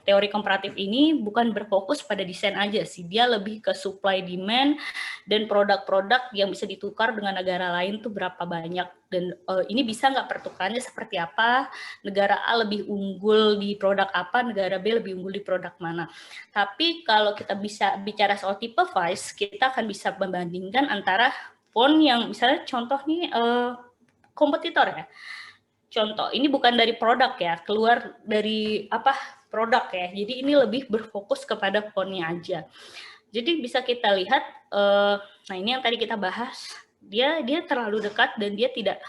teori komparatif ini bukan berfokus pada desain aja sih, dia lebih ke supply demand dan produk-produk yang bisa ditukar dengan negara lain tuh berapa banyak, dan ini bisa nggak pertukarannya seperti apa, negara A lebih unggul di produk apa, negara B lebih unggul di produk mana. Tapi kalau kita bisa bicara soal tipe Vice, kita akan bisa membandingkan antara font yang misalnya contoh nih kompetitor ya. Contoh, ini bukan dari produk ya, keluar dari produk ya. Jadi ini lebih berfokus kepada fontnya aja. Jadi bisa kita lihat, nah ini yang tadi kita bahas, dia terlalu dekat dan dia tidak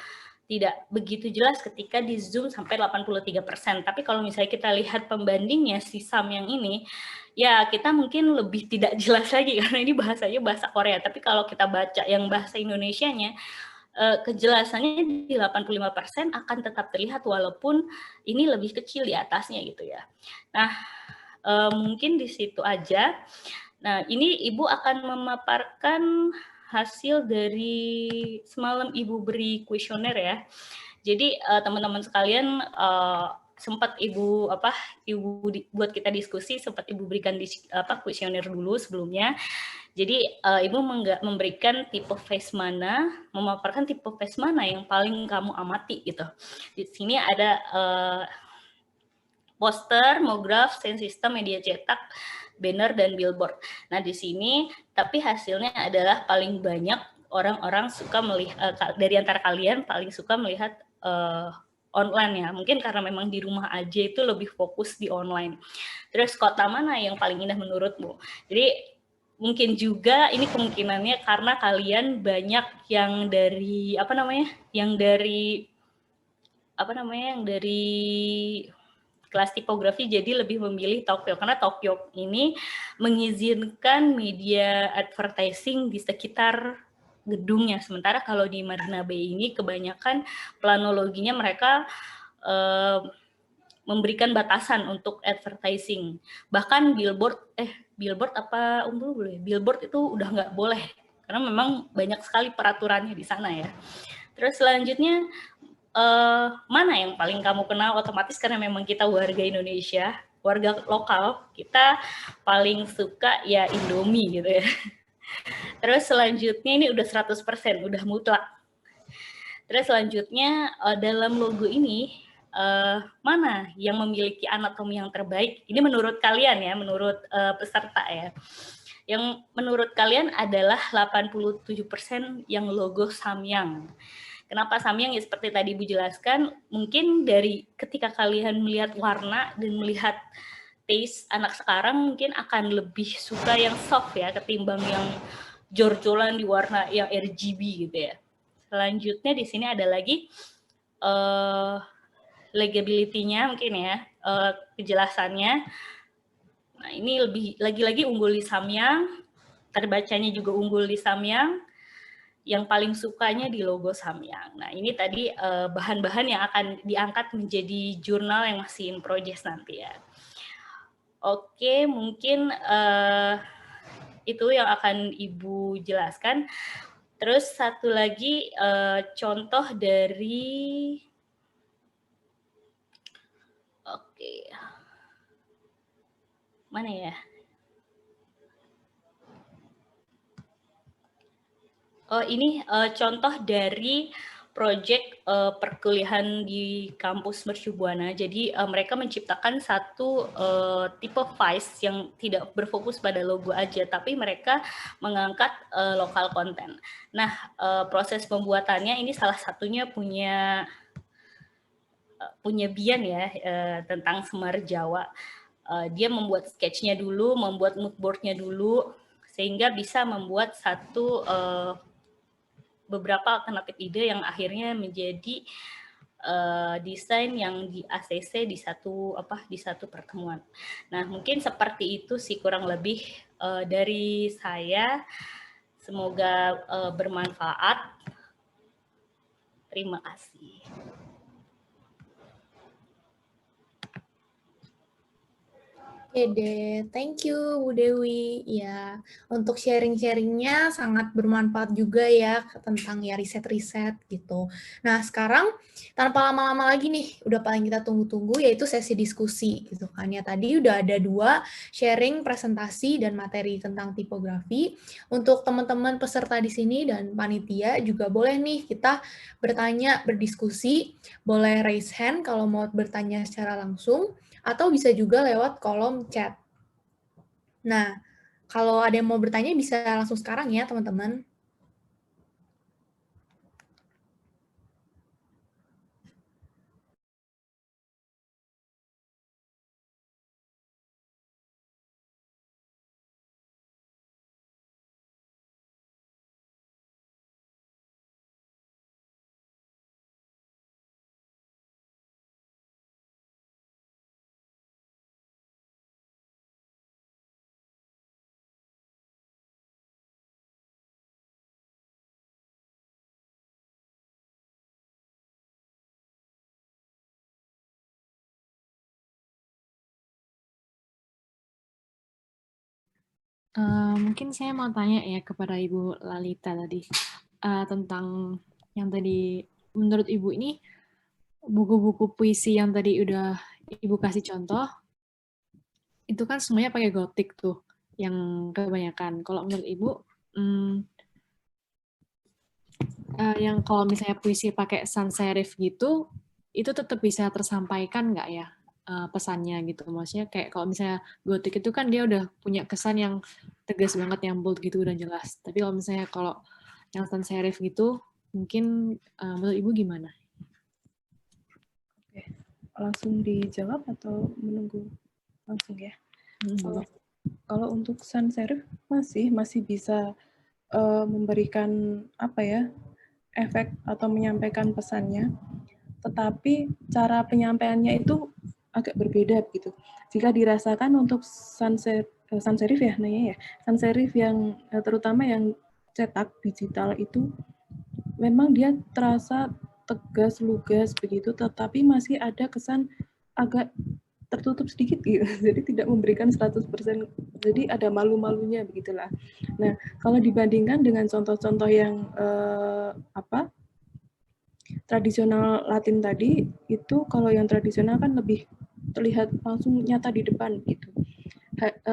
begitu jelas ketika di zoom sampai 83%. Tapi kalau misalnya kita lihat pembandingnya si Sam yang ini, ya kita mungkin lebih tidak jelas lagi karena ini bahasanya bahasa Korea. Tapi kalau kita baca yang bahasa Indonesianya, kejelasannya di 85% akan tetap terlihat walaupun ini lebih kecil di atasnya gitu ya. Nah, mungkin di situ aja. Nah, ini Ibu akan memaparkan hasil dari semalam Ibu beri kuesioner ya. Jadi teman-teman sekalian, sempat Ibu buat kita diskusi, sempat Ibu berikan kuesioner dulu sebelumnya. Jadi Ibu memberikan tipe face mana, memaparkan tipe face mana yang paling kamu amati gitu. Di sini ada poster, monograf, sound system, media cetak, banner, dan billboard. Nah di sini, tapi hasilnya adalah paling banyak orang-orang suka melihat, dari antara kalian paling suka melihat online ya. Mungkin karena memang di rumah aja itu lebih fokus di online. Terus kota mana yang paling indah menurutmu? Jadi mungkin juga ini kemungkinannya karena kalian banyak yang dari yang dari kelas tipografi, jadi lebih memilih Tokyo karena Tokyo ini mengizinkan media advertising di sekitar gedungnya. Sementara kalau di Marina Bay ini kebanyakan planologinya mereka memberikan batasan untuk advertising. Bahkan billboard itu udah nggak boleh karena memang banyak sekali peraturannya di sana ya. Terus selanjutnya mana yang paling kamu kenal? Otomatis karena memang kita warga Indonesia, warga lokal, kita paling suka ya Indomie gitu ya. Terus selanjutnya ini udah 100%, udah mutlak. Terus selanjutnya dalam logo ini mana yang memiliki anatomi yang terbaik? Ini menurut kalian ya, menurut peserta ya. Yang menurut kalian adalah 87% yang logo Samyang. Kenapa Samyang? Ya seperti tadi Ibu jelaskan, mungkin dari ketika kalian melihat warna dan melihat taste anak sekarang mungkin akan lebih suka yang soft ya ketimbang yang jor-joran di warna yang RGB gitu ya. Selanjutnya di sini ada lagi legibility-nya mungkin ya, kejelasannya. Nah, ini lagi-lagi unggul di Samyang, terbacanya juga unggul di Samyang. Yang paling sukanya di logo Samyang. Nah, ini tadi bahan-bahan yang akan diangkat menjadi jurnal yang masih in progress nanti ya. Oke, mungkin itu yang akan Ibu jelaskan. Terus satu lagi contoh dari mana ya? Oh, ini contoh dari proyek perkuliahan di kampus Mercu Buana. Jadi mereka menciptakan satu tipe Vice yang tidak berfokus pada logo aja, tapi mereka mengangkat lokal konten. Nah, proses pembuatannya ini salah satunya punya Bian ya tentang Semar Jawa. Dia membuat sketchnya dulu, membuat moodboardnya dulu, sehingga bisa membuat satu beberapa alternatif ide yang akhirnya menjadi desain yang di ACC di satu pertemuan. Nah, mungkin seperti itu sih kurang lebih dari saya. Semoga bermanfaat. Terima kasih. Oke deh, thank you Bu Dewi. Ya, untuk sharing-sharingnya sangat bermanfaat juga ya tentang ya riset-riset gitu. Nah, sekarang tanpa lama-lama lagi nih, udah paling kita tunggu-tunggu yaitu sesi diskusi gitu kan ya. Tadi udah ada 2 sharing presentasi dan materi tentang tipografi. Untuk teman-teman peserta di sini dan panitia juga boleh nih kita bertanya, berdiskusi, boleh raise hand kalau mau bertanya secara langsung atau bisa juga lewat kolom chat. Nah, kalau ada yang mau bertanya bisa langsung sekarang ya, teman-teman. Mungkin saya mau tanya ya kepada Ibu Lalita tadi tentang yang tadi menurut Ibu ini buku-buku puisi yang tadi udah Ibu kasih contoh itu kan semuanya pakai gotik tuh yang kebanyakan. Kalau menurut Ibu yang kalau misalnya puisi pakai sans serif gitu itu tetap bisa tersampaikan nggak ya pesannya gitu, maksudnya kayak kalau misalnya gotik itu kan dia udah punya kesan yang tegas banget, yang bold gitu udah jelas, tapi kalau misalnya kalau yang sans serif gitu mungkin menurut Ibu gimana? Oke, langsung dijawab atau menunggu langsung ya? Kalau untuk sans serif masih bisa memberikan apa ya efek atau menyampaikan pesannya, tetapi cara penyampaiannya itu agak berbeda gitu. Jika dirasakan untuk sans serif ya, nanya ya, sans serif yang terutama yang cetak digital itu memang dia terasa tegas, lugas begitu, tetapi masih ada kesan agak tertutup sedikit gitu. Jadi tidak memberikan 100%, jadi ada malu-malunya begitulah. Nah, kalau dibandingkan dengan contoh-contoh yang tradisional Latin tadi, itu kalau yang tradisional kan lebih terlihat langsung nyata di depan gitu.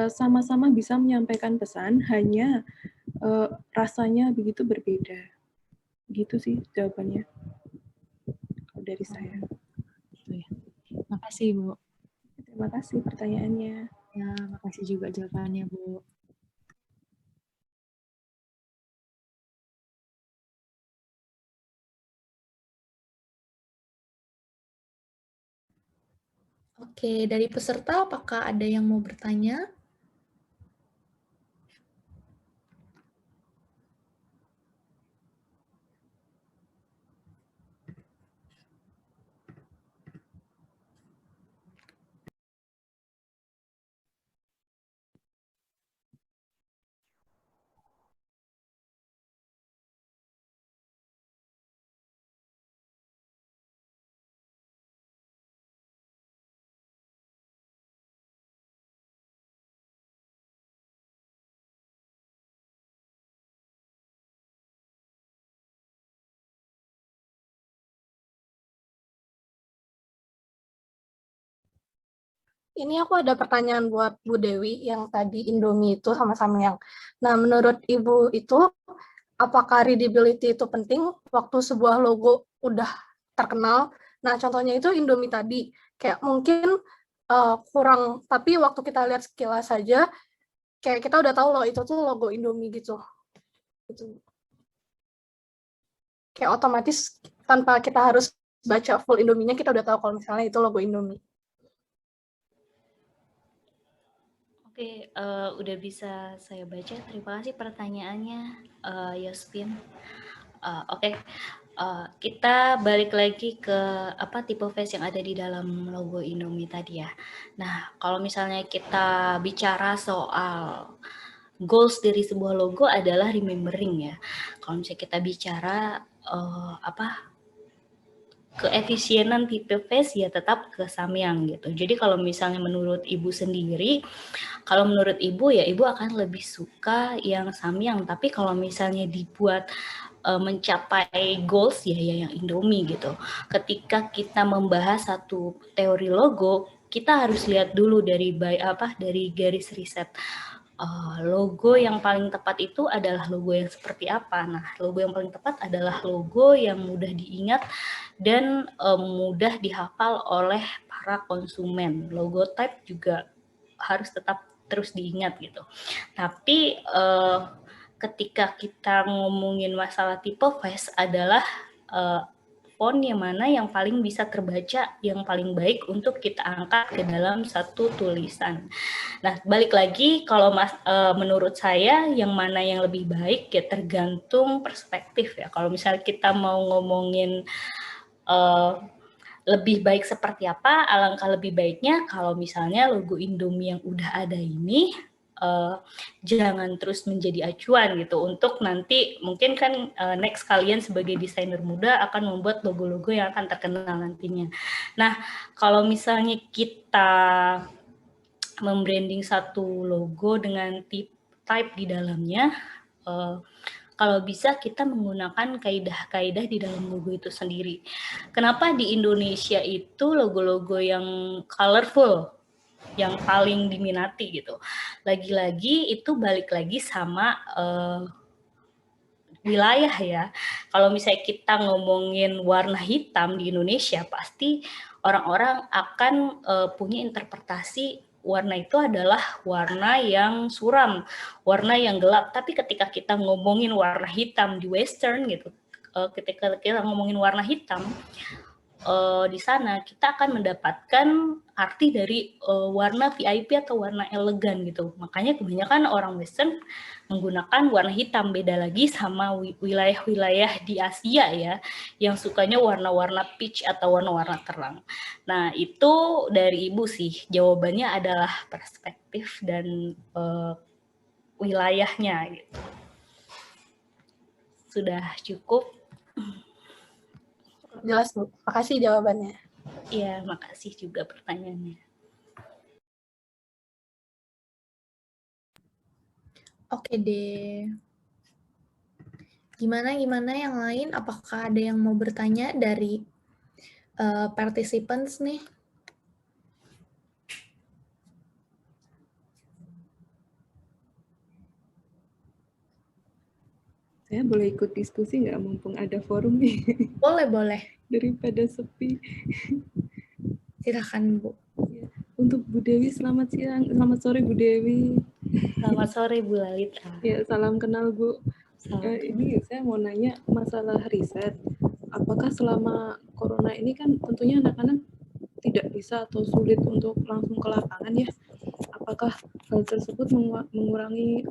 Sama-sama bisa menyampaikan pesan, hanya rasanya begitu berbeda. Gitu sih jawabannya dari saya. Makasih Bu. Terima kasih pertanyaannya. Ya, makasih juga jawabannya Bu. Oke, dari peserta apakah ada yang mau bertanya? Ini aku ada pertanyaan buat Bu Dewi yang tadi Indomie itu sama Samyang. Nah, menurut Ibu itu apakah readability itu penting waktu sebuah logo udah terkenal? Nah, contohnya itu Indomie tadi. Kayak mungkin kurang, tapi waktu kita lihat sekilas saja, kayak kita udah tahu loh itu tuh logo Indomie gitu. Kayak otomatis tanpa kita harus baca full Indomie-nya, kita udah tahu kalau misalnya itu logo Indomie. Oke, udah bisa saya baca. Terima kasih pertanyaannya, Yospin. Oke, kita balik lagi ke typeface yang ada di dalam logo Indomie tadi ya. Nah, kalau misalnya kita bicara soal goals dari sebuah logo adalah remembering ya. Kalau misalnya kita bicara keefisienan tipe face ya tetap ke Samyang gitu. Jadi kalau misalnya menurut Ibu sendiri, kalau menurut Ibu ya Ibu akan lebih suka yang Samyang. Tapi kalau misalnya dibuat mencapai goals ya yang Indomie gitu. Ketika kita membahas satu teori logo, kita harus lihat dulu dari garis riset. Logo yang paling tepat itu adalah logo yang seperti apa. Nah, logo yang paling tepat adalah logo yang mudah diingat dan mudah dihafal oleh para konsumen. Logo type juga harus tetap terus diingat gitu. Tapi ketika kita ngomongin masalah typeface adalah font yang mana yang paling bisa terbaca, yang paling baik untuk kita angkat ke dalam satu tulisan. Nah, balik lagi kalau menurut saya yang mana yang lebih baik ya tergantung perspektif ya. Kalau misalnya kita mau ngomongin lebih baik seperti apa, alangkah lebih baiknya kalau misalnya logo Indomie yang udah ada ini jangan terus menjadi acuan gitu untuk nanti mungkin kan next kalian sebagai desainer muda akan membuat logo-logo yang akan terkenal nantinya. Nah, kalau misalnya kita membranding satu logo dengan type di dalamnya, kalau bisa kita menggunakan kaidah-kaidah di dalam logo itu sendiri. Kenapa di Indonesia itu logo-logo yang colorful yang paling diminati gitu? Lagi-lagi itu balik lagi sama wilayah ya. Kalau misalnya kita ngomongin warna hitam di Indonesia, pasti orang-orang akan punya interpretasi warna itu adalah warna yang suram, warna yang gelap. Tapi ketika kita ngomongin warna hitam di Western gitu, ketika kita ngomongin warna hitam di sana, kita akan mendapatkan arti dari warna VIP atau warna elegan gitu. Makanya kebanyakan orang Western menggunakan warna hitam, beda lagi sama wilayah-wilayah di Asia ya, yang sukanya warna-warna peach atau warna-warna terang. Nah, itu dari Ibu sih, jawabannya adalah perspektif dan wilayahnya gitu. Sudah cukup? Jelas, Bu. Makasih jawabannya. Iya, makasih juga pertanyaannya. Oke deh. Gimana yang lain? Apakah ada yang mau bertanya dari participants nih? Saya boleh ikut diskusi nggak, mumpung ada forum nih? Boleh. Daripada sepi. Silakan, Bu. Untuk Bu Dewi, selamat siang. Selamat sore, Bu Dewi. Selamat sore, Bu Lalita. Ya, salam kenal, Bu. Ini saya mau nanya masalah riset. Apakah selama corona ini kan tentunya anak-anak tidak bisa atau sulit untuk langsung ke lapangan ya? Apakah hal tersebut mengurangi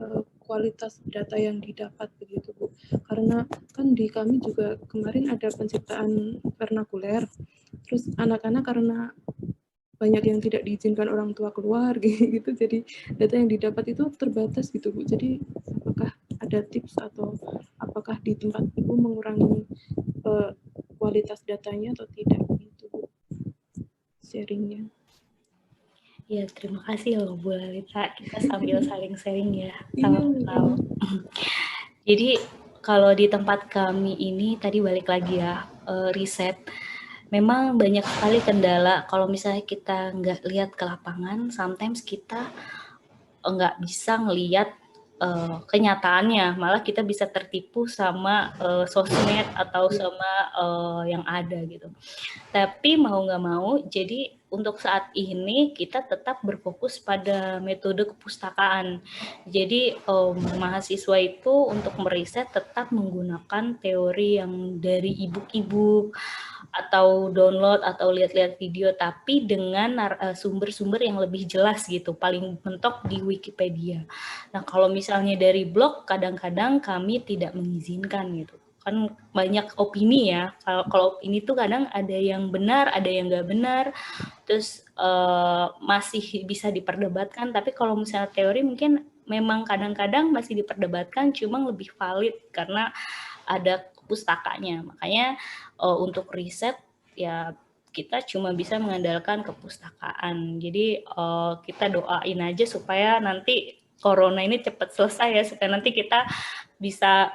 kualitas data yang didapat begitu, Bu? Karena kan di kami juga kemarin ada penciptaan vernakuler, terus anak-anak karena banyak yang tidak diizinkan orang tua keluar gitu, jadi data yang didapat itu terbatas gitu, Bu. Jadi apakah ada tips atau apakah di tempat Ibu mengurangi kualitas datanya atau tidak gitu, Bu? Sharingnya. Ya, terima kasih loh Bu Lalita. Kita sambil saling sharing ya. Salam kenal. Jadi kalau di tempat kami ini tadi balik lagi ya, riset. Memang banyak sekali kendala. Kalau misalnya kita nggak lihat ke lapangan, sometimes kita nggak bisa ngelihat kenyataannya, malah kita bisa tertipu sama sosmed atau sama yang ada gitu. Tapi mau nggak mau, jadi untuk saat ini kita tetap berfokus pada metode kepustakaan. Jadi mahasiswa itu untuk meriset tetap menggunakan teori yang dari e-book atau download atau lihat-lihat video, tapi dengan sumber-sumber yang lebih jelas gitu, paling mentok di Wikipedia. Nah, kalau misalnya dari blog, kadang-kadang kami tidak mengizinkan gitu. Kan banyak opini ya, kalau opini tuh kadang ada yang benar, ada yang nggak benar, terus masih bisa diperdebatkan, tapi kalau misalnya teori mungkin memang kadang-kadang masih diperdebatkan, cuma lebih valid karena ada pustakanya. Makanya untuk riset ya kita cuma bisa mengandalkan kepustakaan. Jadi kita doain aja supaya nanti corona ini cepat selesai ya, supaya nanti kita bisa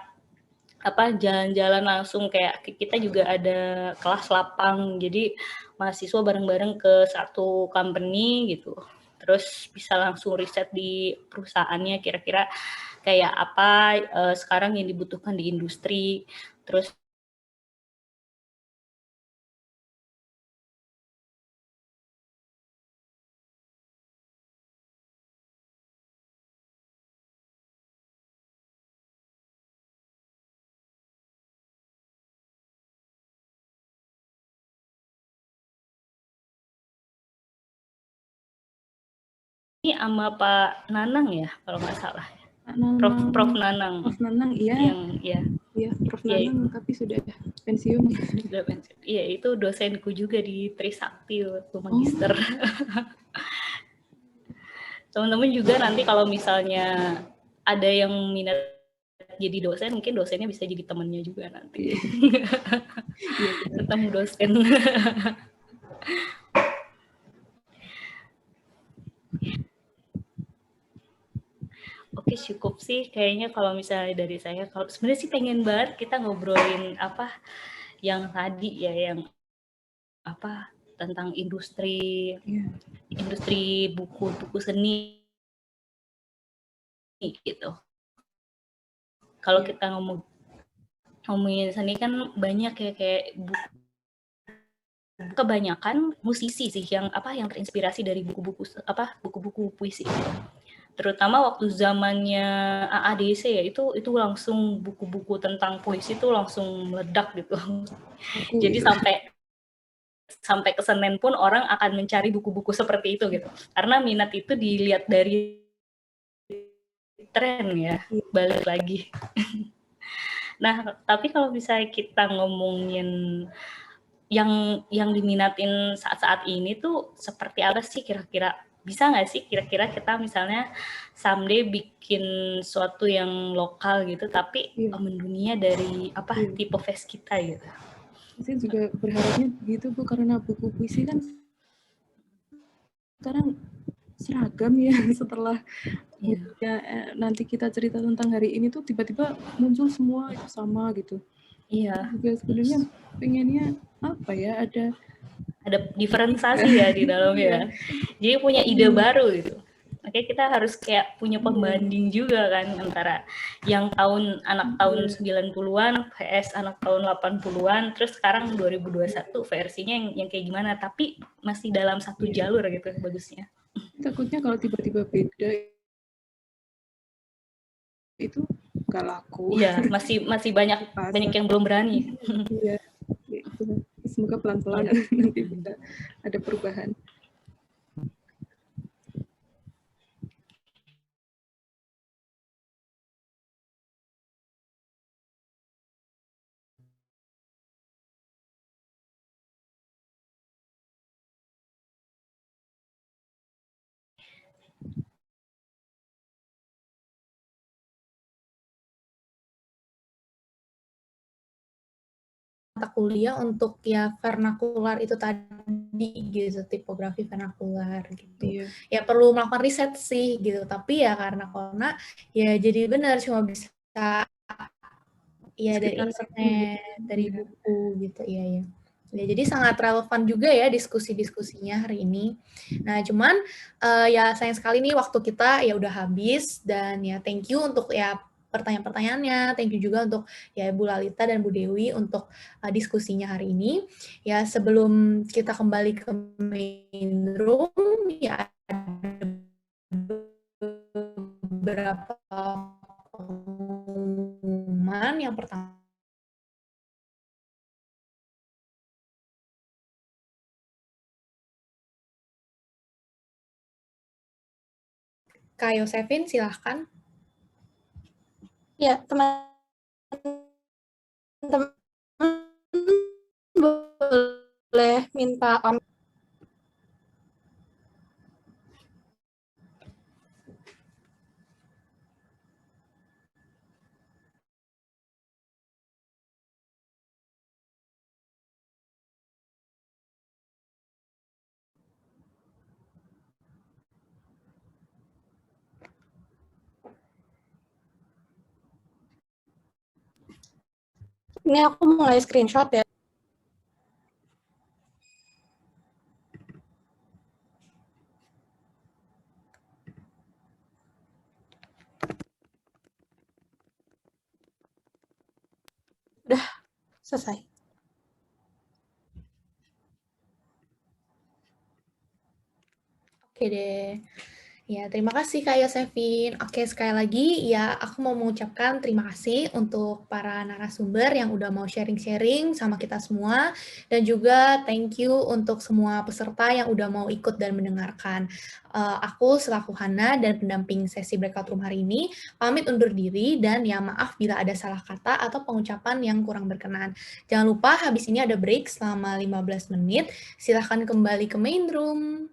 jalan-jalan langsung, kayak kita juga ada kelas lapang, jadi mahasiswa bareng-bareng ke satu company gitu, terus bisa langsung riset di perusahaannya kira-kira kayak apa sekarang yang dibutuhkan di industri, terus ini sama Pak Nanang ya kalau nggak salah. Prof Nanang. Prof Nanang, iya. Iya, Prof Nanang, tapi sudah pensiun. Sudah pensiun. Iya, itu dosenku juga di Trisakti waktu magister. Teman-teman juga nanti kalau misalnya ada yang minat jadi dosen, mungkin dosennya bisa jadi temannya juga nanti. Ketemu dosen. Oke, cukup sih kayaknya kalau misalnya dari saya. Kalau sebenarnya sih pengen banget kita ngobrolin yang tadi ya, yang tentang industri buku seni gitu. Kalau kita ngomongin seni kan banyak ya, kayak kebanyakan musisi sih yang terinspirasi dari buku-buku puisi. Terutama waktu zamannya AADC ya, itu langsung buku-buku tentang puisi itu langsung meledak gitu. Jadi sampai ke Senen pun orang akan mencari buku-buku seperti itu gitu. Karena minat itu dilihat dari tren ya, balik lagi. Nah, tapi kalau misalnya kita ngomongin yang diminatin saat-saat ini tuh seperti apa sih kira-kira? Bisa nggak sih kira-kira kita misalnya someday bikin suatu yang lokal gitu, tapi mendunia dari tipe face kita gitu? Saya juga berharapnya begitu Bu, karena buku puisi kan sekarang seragam ya. Setelah nanti kita cerita tentang hari ini tuh tiba-tiba muncul semua itu sama gitu. Iya. Juga sebenarnya pengennya ada diferensiasi ya di dalamnya. Jadi punya ide baru gitu. Makanya kita harus kayak punya pembanding juga kan antara yang anak tahun 90-an vs anak tahun 80-an, terus sekarang 2021 versinya yang kayak gimana, tapi masih dalam satu jalur gitu bagusnya. Takutnya kalau tiba-tiba beda itu nggak laku. Iya, masih banyak yang belum berani. Iya. Semoga pelan-pelan nanti bisa ada perubahan. Mata kuliah untuk ya vernakular itu tadi gitu, tipografi vernakular gitu. Ya perlu melakukan riset sih gitu, tapi ya karena corona ya jadi benar cuma bisa ya dari internet, dari buku gitu, iya. Ya, jadi sangat relevan juga ya diskusi-diskusinya hari ini. Nah, cuman ya sayang sekali nih waktu kita ya udah habis, dan ya thank you untuk ya pertanyaan-pertanyaannya, thank you juga untuk ya Bu Lalita dan Bu Dewi untuk diskusinya hari ini. Ya sebelum kita kembali ke main room, ya ada beberapa pengumuman. Yang pertama, Kak Yosefin, silahkan. Ya, teman-teman boleh minta Ini aku mulai screenshot ya. Udah selesai. Oke deh. Ya, terima kasih Kak Yosefin. Oke, sekali lagi ya aku mau mengucapkan terima kasih untuk para narasumber yang udah mau sharing-sharing sama kita semua. Dan juga thank you untuk semua peserta yang udah mau ikut dan mendengarkan. Aku selaku Hana dan pendamping sesi breakout room hari ini, pamit undur diri dan ya maaf bila ada salah kata atau pengucapan yang kurang berkenan. Jangan lupa habis ini ada break selama 15 menit. Silahkan kembali ke main room.